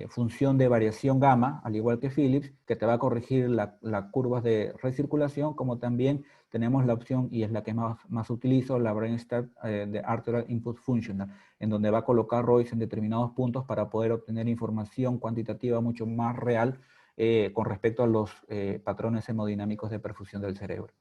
función de variación gamma, al igual que Philips, que te va a corregir las curvas de recirculación, como también tenemos la opción, y es la que más utilizo, la BrainSTEP de Arterial Input Functional, en donde va a colocar ROIs en determinados puntos para poder obtener información cuantitativa mucho más real con respecto a los patrones hemodinámicos de perfusión del cerebro.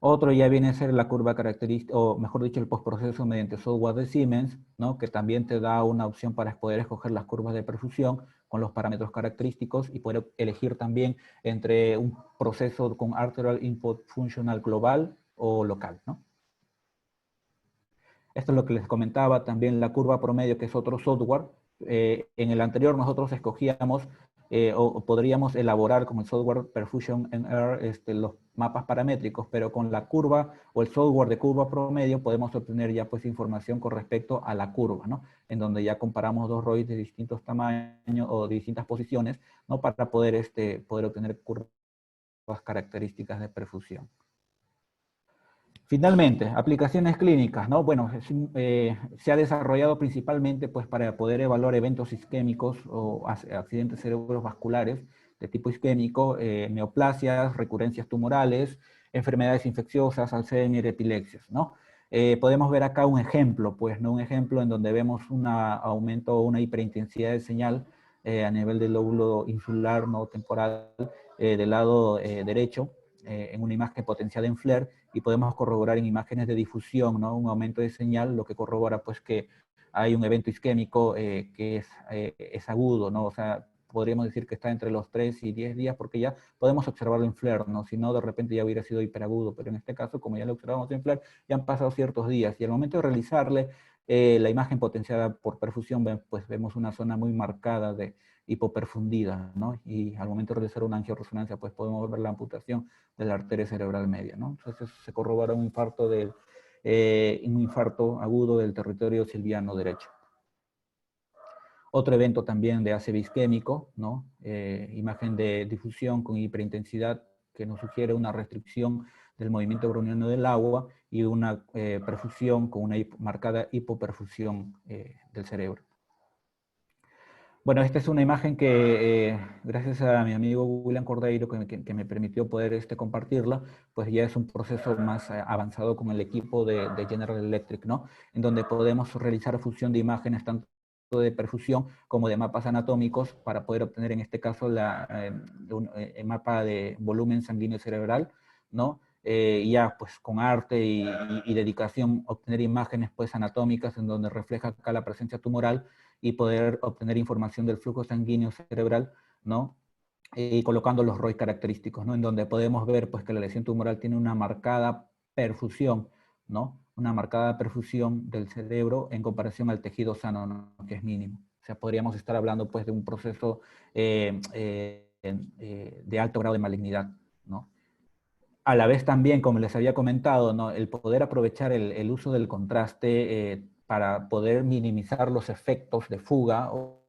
Otro ya viene a ser la curva característica, o mejor dicho, el postproceso mediante software de Siemens, ¿no? Que también te da una opción para poder escoger las curvas de perfusión con los parámetros característicos y poder elegir también entre un proceso con Arterial Input Functional global o local, ¿no? Esto es lo que les comentaba, también la curva promedio, que es otro software. En el anterior nosotros escogíamos o podríamos elaborar con el software Perfusion en R los mapas paramétricos, pero con la curva o el software de curva promedio podemos obtener ya pues información con respecto a la curva, ¿no? En donde ya comparamos dos ROIs de distintos tamaños o de distintas posiciones, ¿no? Para poder, poder obtener curvas características de perfusión. Finalmente, aplicaciones clínicas, ¿no? Bueno, se ha desarrollado principalmente pues, para poder evaluar eventos isquémicos o accidentes cerebrovasculares de tipo isquémico, neoplasias, recurrencias tumorales, enfermedades infecciosas, Alzheimer, epilepsias, ¿no? Podemos ver acá un ejemplo, pues, ¿no? Un ejemplo en donde vemos un aumento o una hiperintensidad de señal a nivel del lóbulo insular, no temporal, del lado derecho, en una imagen potenciada en FLAIR, y podemos corroborar en imágenes de difusión, ¿no? Un aumento de señal, lo que corrobora pues que hay un evento isquémico que es agudo, ¿no? O sea, podríamos decir que está entre los 3 y 10 días porque ya podemos observarlo en FLAIR, ¿no? Si no, de repente ya hubiera sido hiperagudo, pero en este caso, como ya lo observamos en FLAIR, ya han pasado ciertos días y al momento de realizarle la imagen potenciada por perfusión, pues vemos una zona muy marcada de hipoperfundida, ¿no? Y al momento de realizar una angioresonancia, pues podemos ver la amputación de la arteria cerebral media, ¿no? Entonces se corrobora un infarto agudo del territorio silviano derecho. Otro evento también de ACV isquémico, ¿no? Imagen de difusión con hiperintensidad que nos sugiere una restricción del movimiento browniano del agua y una perfusión con una marcada hipoperfusión del cerebro. Bueno, esta es una imagen que, gracias a mi amigo William Cordeiro, que me permitió poder compartirla, pues ya es un proceso más avanzado con el equipo de General Electric, ¿no? En donde podemos realizar fusión de imágenes tanto de perfusión como de mapas anatómicos para poder obtener en este caso el mapa de volumen sanguíneo cerebral, ¿no? Ya pues con arte y dedicación obtener imágenes pues anatómicas en donde refleja acá la presencia tumoral y poder obtener información del flujo sanguíneo cerebral, ¿no? Y colocando los ROI característicos, ¿no? En donde podemos ver pues, que la lesión tumoral tiene una marcada perfusión, ¿no? Una marcada perfusión del cerebro en comparación al tejido sano, ¿no? Que es mínimo. O sea, podríamos estar hablando pues, de un proceso de alto grado de malignidad, ¿no? A la vez también, como les había comentado, ¿no? El poder aprovechar el uso del contraste para poder minimizar los efectos de fuga o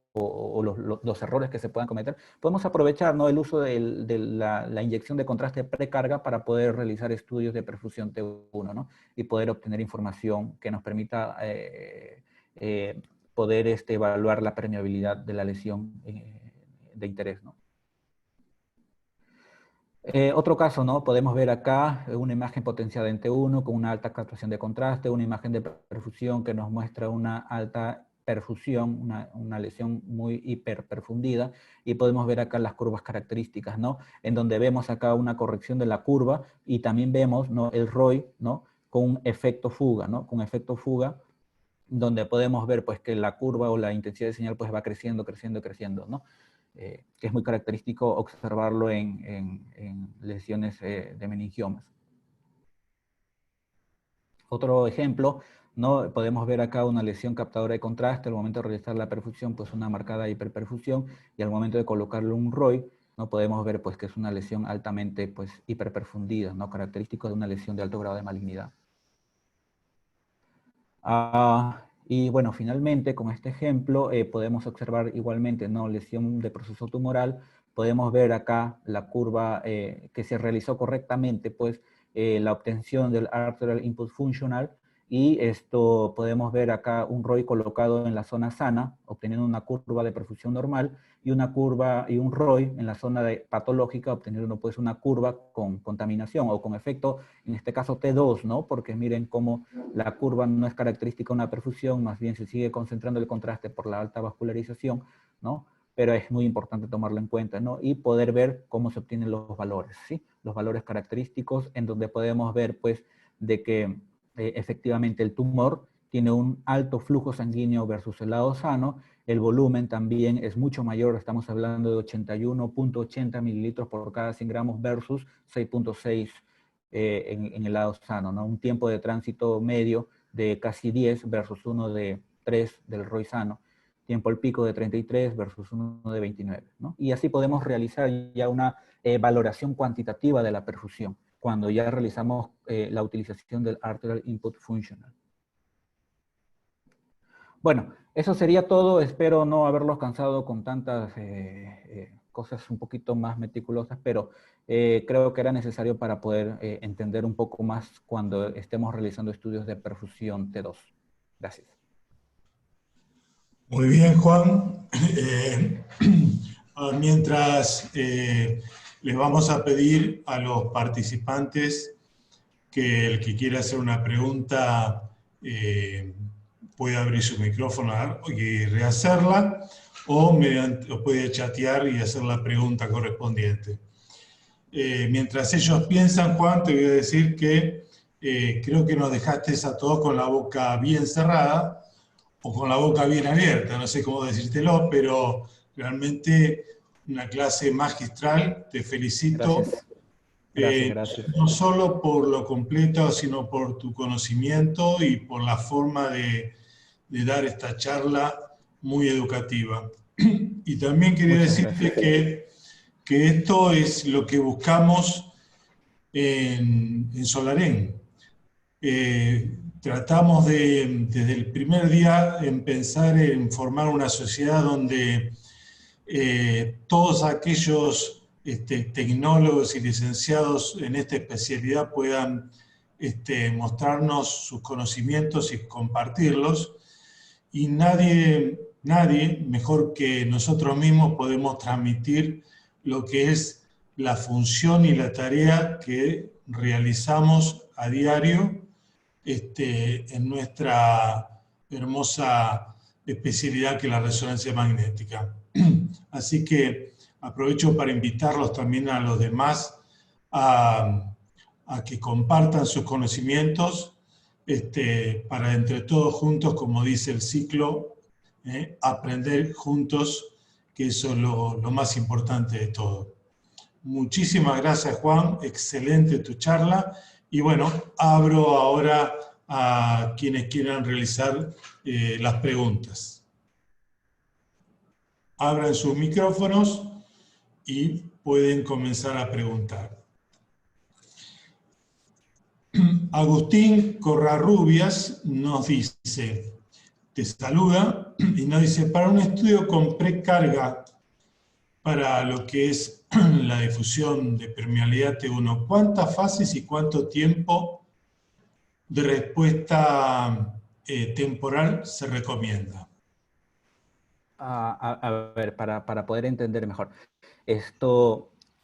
los errores que se puedan cometer, podemos aprovechar, ¿no? El uso de la inyección de contraste precarga para poder realizar estudios de perfusión T1, ¿no? Y poder obtener información que nos permita poder evaluar la permeabilidad de la lesión de interés, ¿no? Otro caso, ¿no? Podemos ver acá una imagen potenciada en T1 con una alta captación de contraste, una imagen de perfusión que nos muestra una alta perfusión, una lesión muy hiperperfundida, y podemos ver acá las curvas características, ¿no? En donde vemos acá una corrección de la curva y también vemos, ¿no? El ROI, ¿no? Con un efecto fuga, ¿no? Con efecto fuga, donde podemos ver pues que la curva o la intensidad de señal pues va creciendo, creciendo, creciendo, ¿no? Que es muy característico observarlo en lesiones de meningiomas. Otro ejemplo, ¿no? Podemos ver acá una lesión captadora de contraste, al momento de realizar la perfusión, pues una marcada hiperperfusión, y al momento de colocarle un ROI, ¿no? Podemos ver pues que es una lesión altamente pues hiperperfundida, ¿no? Característico de una lesión de alto grado de malignidad. Y bueno, finalmente, con este ejemplo, podemos observar igualmente, ¿no? Lesión de proceso tumoral. Podemos ver acá la curva que se realizó correctamente, pues, la obtención del Arterial Input Functional, y esto podemos ver acá un ROI colocado en la zona sana, obteniendo una curva de perfusión normal, y una curva y un ROI en la zona patológica, obteniendo pues una curva con contaminación o con efecto, en este caso T2, ¿no? Porque miren cómo la curva no es característica de una perfusión, más bien se sigue concentrando el contraste por la alta vascularización, ¿no? Pero es muy importante tomarlo en cuenta, ¿no? Y poder ver cómo se obtienen los valores, ¿sí? Los valores característicos en donde podemos ver, pues, de que efectivamente el tumor tiene un alto flujo sanguíneo versus el lado sano, el volumen también es mucho mayor, estamos hablando de 81.80 mililitros por cada 100 gramos versus 6.6 en el lado sano, ¿no? Un tiempo de tránsito medio de casi 10 versus uno de 3 del ROI sano. tiempo al pico de 33 versus uno de 29, ¿no? Y así podemos realizar ya una valoración cuantitativa de la perfusión, cuando ya realizamos la utilización del Arterial Input Functional. Bueno, eso sería todo. Espero no haberlos cansado con tantas cosas un poquito más meticulosas, pero creo que era necesario para poder entender un poco más cuando estemos realizando estudios de perfusión T2. Gracias. Muy bien, Juan. Mientras les vamos a pedir a los participantes que el que quiera hacer una pregunta puede abrir su micrófono y rehacerla, o puede chatear y hacer la pregunta correspondiente. Mientras ellos piensan, Juan, te voy a decir que creo que nos dejaste a todos con la boca bien cerrada, o con la boca bien abierta, no sé cómo decírtelo, pero realmente una clase magistral, te felicito. Gracias. Gracias. No solo por lo completo, sino por tu conocimiento y por la forma de dar esta charla muy educativa. Y también quería decirte que esto es lo que buscamos en Solarén. Tratamos desde el primer día en pensar en formar una sociedad donde todos aquellos tecnólogos y licenciados en esta especialidad puedan mostrarnos sus conocimientos y compartirlos, y nadie mejor que nosotros mismos podemos transmitir lo que es la función y la tarea que realizamos a diario en nuestra hermosa especialidad que es la resonancia magnética. Así que aprovecho para invitarlos también a los demás a que compartan sus conocimientos para entre todos juntos, como dice el ciclo, aprender juntos, que eso es lo más importante de todo. Muchísimas gracias, Juan, excelente tu charla. Y bueno, abro ahora a quienes quieran realizar las preguntas. Abran sus micrófonos y pueden comenzar a preguntar. Agustín Corrarrubias nos dice, te saluda y nos dice, para un estudio con precarga para lo que es la difusión de permeabilidad T1, ¿cuántas fases y cuánto tiempo de respuesta temporal se recomienda? A ver, para poder entender mejor.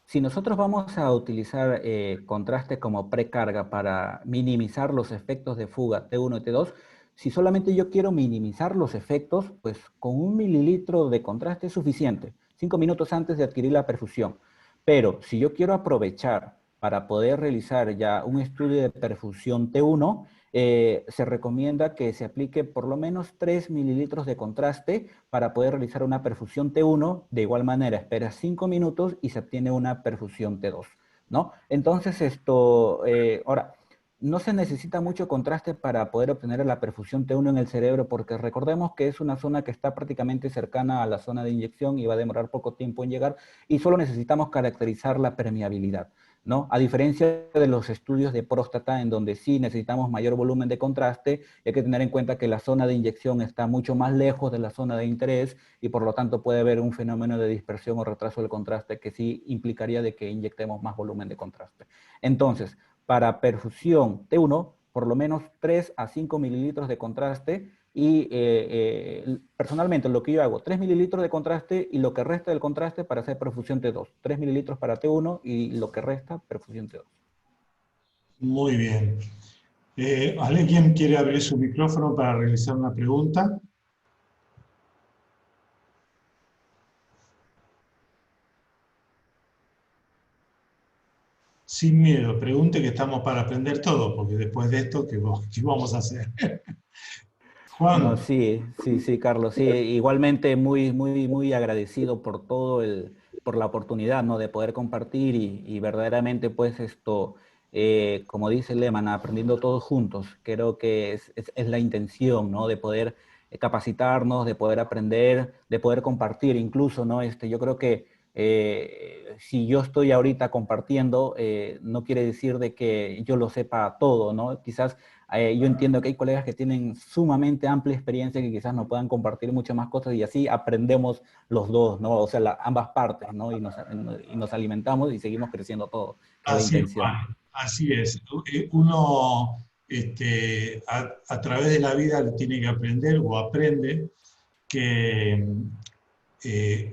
Si nosotros vamos a utilizar contraste como precarga para minimizar los efectos de fuga T1 y T2, si solamente yo quiero minimizar los efectos, pues con 1 mililitro de contraste es suficiente, 5 minutos antes de adquirir la perfusión. Pero si yo quiero aprovechar para poder realizar ya un estudio de perfusión T1, se recomienda que se aplique por lo menos 3 mililitros de contraste para poder realizar una perfusión T1. De igual manera, espera 5 minutos y se obtiene una perfusión T2, ¿no? Entonces, ahora, no se necesita mucho contraste para poder obtener la perfusión T1 en el cerebro, porque recordemos que es una zona que está prácticamente cercana a la zona de inyección y va a demorar poco tiempo en llegar, y solo necesitamos caracterizar la permeabilidad, ¿no? A diferencia de los estudios de próstata, en donde sí necesitamos mayor volumen de contraste, hay que tener en cuenta que la zona de inyección está mucho más lejos de la zona de interés y por lo tanto puede haber un fenómeno de dispersión o retraso del contraste que sí implicaría de que inyectemos más volumen de contraste. Entonces, para perfusión T1, por lo menos 3 a 5 mililitros de contraste y personalmente lo que yo hago, 3 mililitros de contraste y lo que resta del contraste para hacer perfusión T2. 3 mililitros para T1 y lo que resta, perfusión T2. Muy bien. ¿Alguien quiere abrir su micrófono para realizar una pregunta? Sin miedo, pregunte, que estamos para aprender todo, porque después de esto, ¿qué vamos a hacer? Juan. No, sí, Carlos, sí, igualmente muy agradecido por por la oportunidad, ¿no? De poder compartir y verdaderamente, pues como dice Lehmann, aprendiendo todos juntos. Creo que es la intención, ¿no? De poder capacitarnos, de poder aprender, de poder compartir incluso, ¿no? Yo creo que si yo estoy ahorita compartiendo, no quiere decir de que yo lo sepa todo, ¿no? Quizás yo entiendo que hay colegas que tienen sumamente amplia experiencia que quizás nos puedan compartir muchas más cosas y así aprendemos los dos, ¿no? O sea, ambas partes, ¿no? Y nos alimentamos y seguimos creciendo todos, que es la Así es, intención. Juan, así es. Uno a través de la vida tiene que aprender o aprende que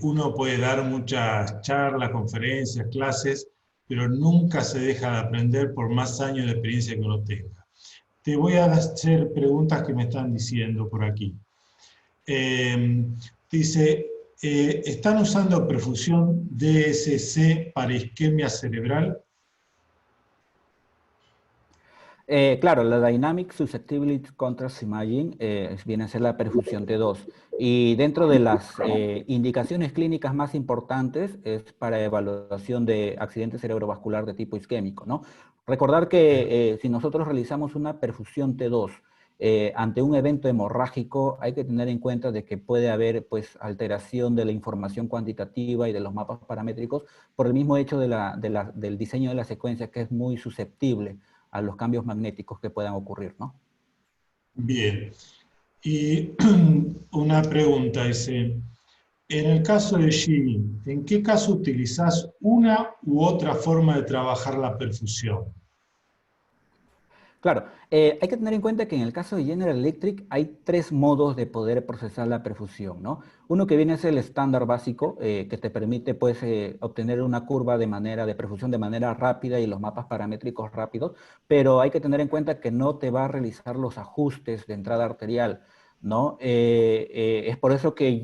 uno puede dar muchas charlas, conferencias, clases, pero nunca se deja de aprender por más años de experiencia que uno tenga. Te voy a hacer preguntas que me están diciendo por aquí. Dice, ¿están usando perfusión DSC para isquemia cerebral? Claro, la Dynamic Susceptibility Contrast Imaging viene a ser la perfusión T2. Y dentro de las indicaciones clínicas más importantes es para evaluación de accidente cerebrovascular de tipo isquémico, ¿no? Recordar que si nosotros realizamos una perfusión T2 ante un evento hemorrágico, hay que tener en cuenta de que puede haber pues, alteración de la información cuantitativa y de los mapas paramétricos por el mismo hecho del diseño de la secuencia, que es muy susceptible a los cambios magnéticos que puedan ocurrir, ¿no? Bien. Y una pregunta dice, en el caso de Gini, ¿en qué caso utilizás una u otra forma de trabajar la perfusión? Claro, hay que tener en cuenta que en el caso de General Electric hay tres modos de poder procesar la perfusión, ¿no? Uno que viene a ser el estándar básico, que te permite pues, obtener una curva de perfusión de manera rápida y los mapas paramétricos rápidos, pero hay que tener en cuenta que no te va a realizar los ajustes de entrada arterial, ¿no? Es por eso que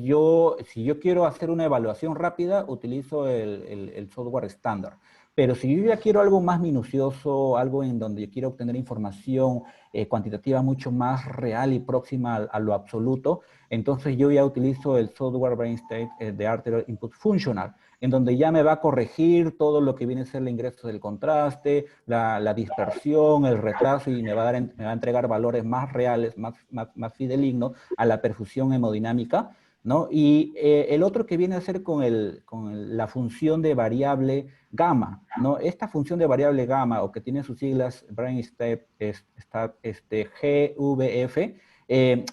si yo quiero hacer una evaluación rápida, utilizo el software estándar. Pero si yo ya quiero algo más minucioso, algo en donde yo quiero obtener información cuantitativa mucho más real y próxima a lo absoluto, entonces yo ya utilizo el software BrainState de Arterial Input Functional, en donde ya me va a corregir todo lo que viene a ser el ingreso del contraste, la dispersión, el retraso, y me va a entregar valores más reales, más fidelignos a la perfusión hemodinámica, ¿no? Y el otro que viene a ser con la función de variable gamma, ¿no? Esta función de variable gamma, o que tiene sus siglas BrainState GVF,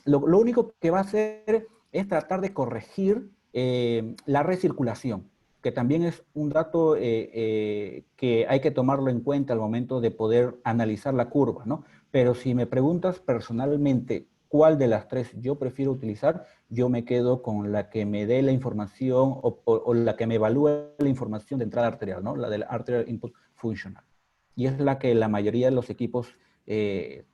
lo único que va a hacer es tratar de corregir la recirculación, que también es un dato que hay que tomarlo en cuenta al momento de poder analizar la curva, ¿no? Pero si me preguntas personalmente cuál de las tres yo prefiero utilizar, yo me quedo con la que me dé la información o la que me evalúe la información de entrada arterial, ¿no? La del Arterial Input Functional. Y es la que la mayoría de los equipos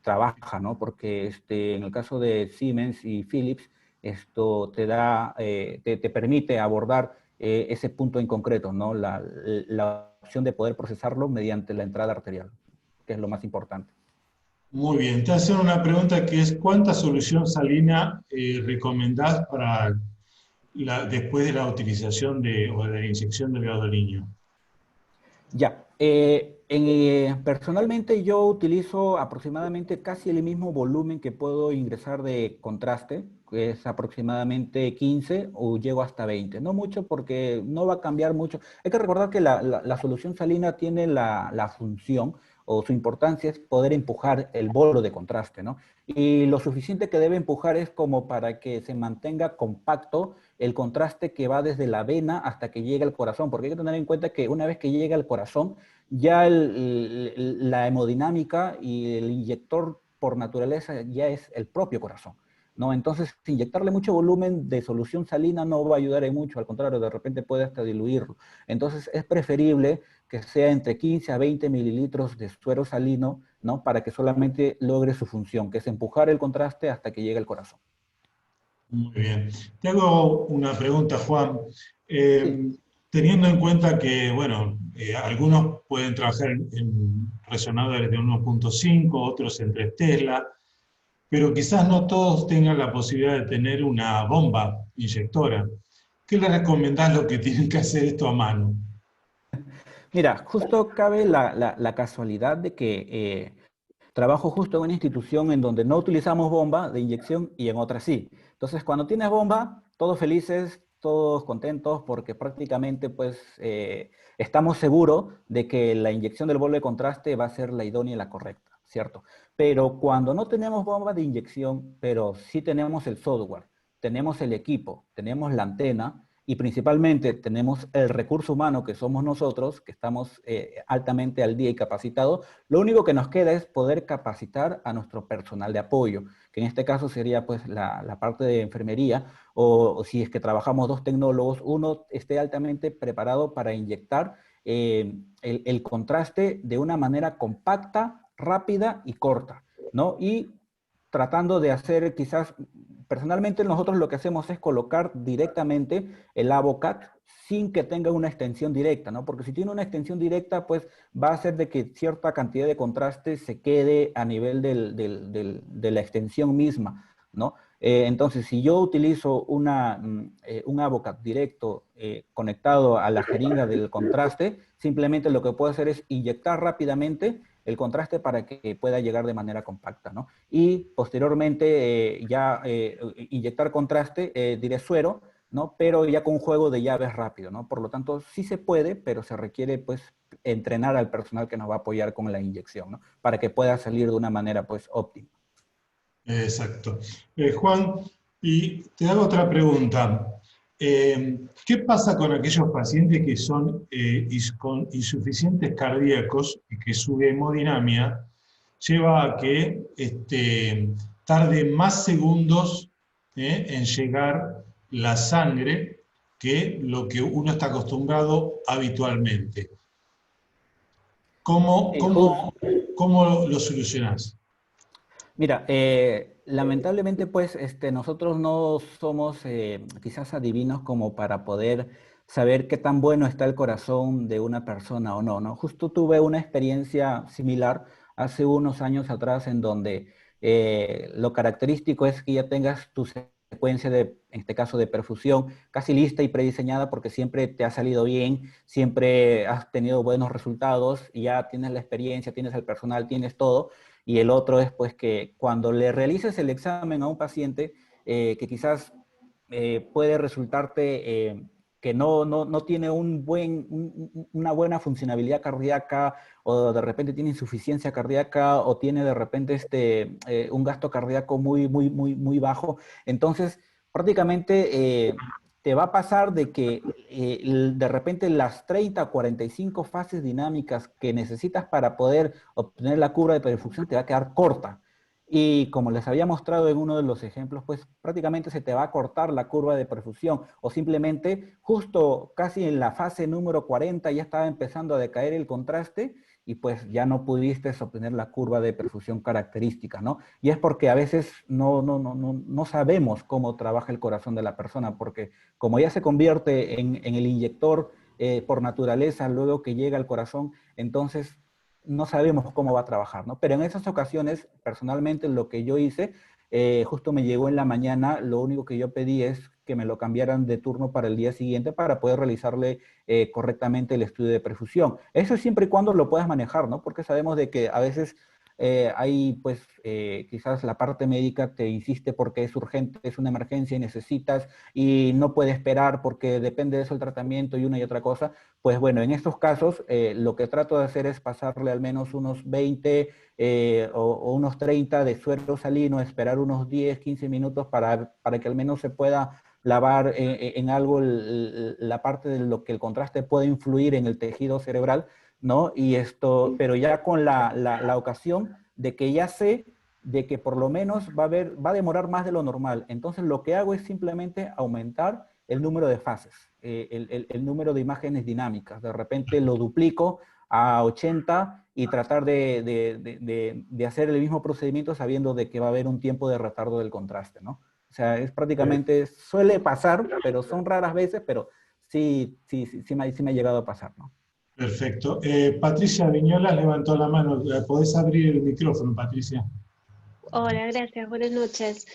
trabaja, ¿no? Porque en el caso de Siemens y Philips, esto te permite abordar ese punto en concreto, ¿no? La opción de poder procesarlo mediante la entrada arterial, que es lo más importante. Muy bien, te hacen una pregunta que es ¿cuánta solución salina recomendás para después de la utilización o de la inyección del gadolinium? Ya, personalmente yo utilizo aproximadamente casi el mismo volumen que puedo ingresar de contraste, que es aproximadamente 15 o llego hasta 20. No mucho porque no va a cambiar mucho. Hay que recordar que la solución salina tiene la función o su importancia es poder empujar el bolo de contraste, ¿no? Y lo suficiente que debe empujar es como para que se mantenga compacto el contraste que va desde la vena hasta que llega al corazón, porque hay que tener en cuenta que una vez que llega al corazón, ya la hemodinámica y el inyector por naturaleza ya es el propio corazón, ¿no? Entonces, inyectarle mucho volumen de solución salina no va a ayudar en mucho, al contrario, de repente puede hasta diluirlo. Entonces, es preferible que sea entre 15 a 20 mililitros de suero salino, ¿no? Para que solamente logre su función, que es empujar el contraste hasta que llegue al corazón. Muy bien. Te hago una pregunta, Juan. Sí. Teniendo en cuenta que, bueno, algunos pueden trabajar en resonadores de 1.5, otros en 3 Tesla, pero quizás no todos tengan la posibilidad de tener una bomba inyectora. ¿Qué les recomendás lo que tienen que hacer esto a mano? Mira, justo cabe la casualidad de que trabajo justo en una institución en donde no utilizamos bomba de inyección y en otra sí. Entonces, cuando tienes bomba, todos felices, todos contentos, porque prácticamente pues estamos seguros de que la inyección del bolo de contraste va a ser la idónea y la correcta, ¿cierto? Pero cuando no tenemos bomba de inyección, pero sí tenemos el software, tenemos el equipo, tenemos la antena, y principalmente tenemos el recurso humano que somos nosotros, que estamos altamente al día y capacitados, lo único que nos queda es poder capacitar a nuestro personal de apoyo, que en este caso sería pues la parte de enfermería, o si es que trabajamos dos tecnólogos, uno esté altamente preparado para inyectar el contraste de una manera compacta, rápida y corta, ¿no? Y tratando de hacer quizás, personalmente nosotros lo que hacemos es colocar directamente el AVOCAT sin que tenga una extensión directa, ¿no? Porque si tiene una extensión directa, pues va a hacer de que cierta cantidad de contraste se quede a nivel de la extensión misma, ¿no? Entonces, si yo utilizo un AVOCAT directo conectado a la jeringa del contraste, simplemente lo que puedo hacer es inyectar rápidamente el contraste para que pueda llegar de manera compacta, ¿no? Y posteriormente inyectar contraste, diré suero, ¿no? Pero ya con un juego de llaves rápido, ¿no? Por lo tanto, sí se puede, pero se requiere, pues, entrenar al personal que nos va a apoyar con la inyección, ¿no? Para que pueda salir de una manera, pues, óptima. Exacto. Juan, y te hago otra pregunta. ¿Qué pasa con aquellos pacientes que son con insuficientes cardíacos y que su hemodinamia lleva a que tarde más segundos en llegar la sangre que lo que uno está acostumbrado habitualmente? ¿Cómo, Eh, cómo, cómo lo solucionás? Mira, lamentablemente pues nosotros no somos quizás adivinos como para poder saber qué tan bueno está el corazón de una persona o no, ¿no? Justo tuve una experiencia similar hace unos años atrás en donde lo característico es que ya tengas tu secuencia de, en este caso, de perfusión casi lista y prediseñada porque siempre te ha salido bien, siempre has tenido buenos resultados y ya tienes la experiencia, tienes el personal, tienes todo. Y el otro es pues que cuando le realices el examen a un paciente que quizás puede resultarte que no tiene una buena funcionabilidad cardíaca o de repente tiene insuficiencia cardíaca o tiene de repente un gasto cardíaco muy bajo. Entonces, prácticamente te va a pasar de que de repente las 30 o 45 fases dinámicas que necesitas para poder obtener la curva de perfusión te va a quedar corta. Y como les había mostrado en uno de los ejemplos, pues prácticamente se te va a cortar la curva de perfusión o simplemente justo casi en la fase número 40 ya estaba empezando a decaer el contraste y pues ya no pudiste obtener la curva de perfusión característica, ¿no? Y es porque a veces no sabemos cómo trabaja el corazón de la persona, porque como ya se convierte en el inyector por naturaleza luego que llega al corazón, entonces no sabemos cómo va a trabajar, ¿no? Pero en esas ocasiones, personalmente, lo que yo hice, justo me llegó en la mañana, lo único que yo pedí es que me lo cambiaran de turno para el día siguiente para poder realizarle correctamente el estudio de perfusión. Eso siempre y cuando lo puedas manejar, ¿no? Porque sabemos de que a veces hay, pues, quizás la parte médica te insiste porque es urgente, es una emergencia y necesitas y no puede esperar porque depende de eso el tratamiento y una y otra cosa. Pues bueno, en estos casos lo que trato de hacer es pasarle al menos unos 20 o unos 30 de suero salino, esperar unos 10, 15 minutos para que al menos se pueda lavar en algo la parte de lo que el contraste puede influir en el tejido cerebral, ¿no? Y esto, pero ya con la ocasión de que ya sé de que por lo menos va a demorar más de lo normal. Entonces lo que hago es simplemente aumentar el número de fases, el número de imágenes dinámicas. De repente lo duplico a 80 y tratar de hacer el mismo procedimiento sabiendo de que va a haber un tiempo de retardo del contraste, ¿no? O sea, es prácticamente, suele pasar, pero son raras veces, pero sí me ha llegado a pasar, ¿no? Perfecto. Patricia Viñolas levantó la mano. ¿Podés abrir el micrófono, Patricia? Hola, gracias, buenas noches.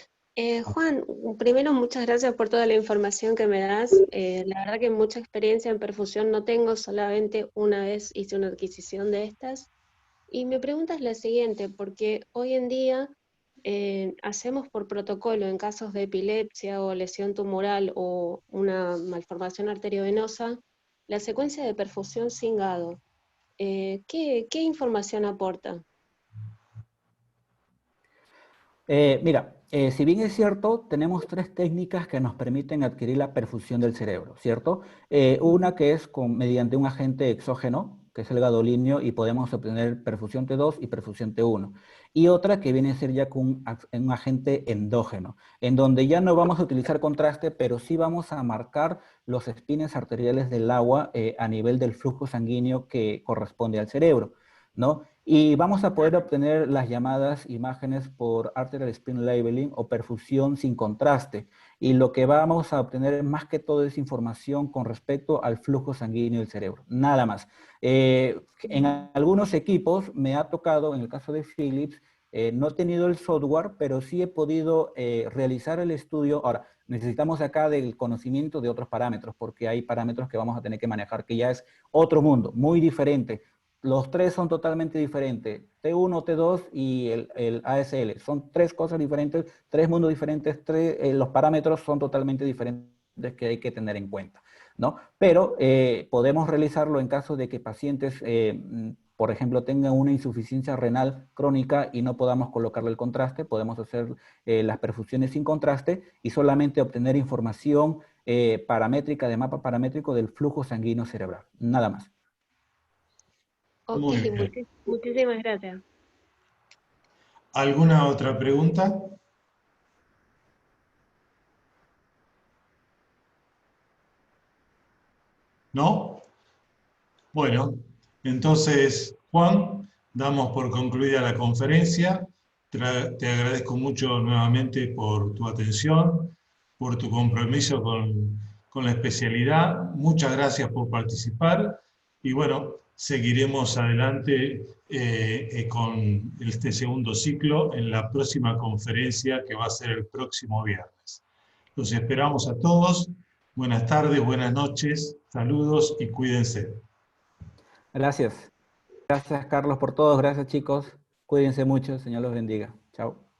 Juan, primero muchas gracias por toda la información que me das. La verdad que mucha experiencia en perfusión no tengo, solamente una vez hice una adquisición de estas. Y mi pregunta es la siguiente, porque hoy en día hacemos por protocolo en casos de epilepsia o lesión tumoral o una malformación arteriovenosa la secuencia de perfusión sin gado. ¿Qué información aporta? Mira, si bien es cierto, tenemos tres técnicas que nos permiten adquirir la perfusión del cerebro, ¿cierto? Una que es mediante un agente exógeno, que es el gadolinio, y podemos obtener perfusión T2 y perfusión T1. Y otra que viene a ser ya con un agente endógeno, en donde ya no vamos a utilizar contraste, pero sí vamos a marcar los espines arteriales del agua a nivel del flujo sanguíneo que corresponde al cerebro, ¿no? Y vamos a poder obtener las llamadas imágenes por arterial spin labeling o perfusión sin contraste. Y lo que vamos a obtener más que todo es información con respecto al flujo sanguíneo del cerebro, nada más. En algunos equipos me ha tocado, en el caso de Philips, no he tenido el software, pero sí he podido realizar el estudio. Ahora, necesitamos acá del conocimiento de otros parámetros, porque hay parámetros que vamos a tener que manejar, que ya es otro mundo, muy diferente. Los tres son totalmente diferentes, T1, T2 y el ASL. Son tres cosas diferentes, tres mundos diferentes, los parámetros son totalmente diferentes que hay que tener en cuenta, ¿no? Pero podemos realizarlo en caso de que pacientes, por ejemplo, tengan una insuficiencia renal crónica y no podamos colocarle el contraste, podemos hacer las perfusiones sin contraste y solamente obtener información paramétrica, de mapa paramétrico del flujo sanguíneo cerebral, nada más. Ok, Muy bien. muchísimas gracias. ¿Alguna otra pregunta? ¿No? Bueno, entonces, Juan, damos por concluida la conferencia. Te agradezco mucho nuevamente por tu atención, por tu compromiso con la especialidad. Muchas gracias por participar y bueno, seguiremos adelante con este segundo ciclo en la próxima conferencia que va a ser el próximo viernes. Los esperamos a todos. Buenas tardes, buenas noches, saludos y cuídense. Gracias. Gracias, Carlos, por todo. Gracias, chicos. Cuídense mucho. Señor los bendiga. Chao.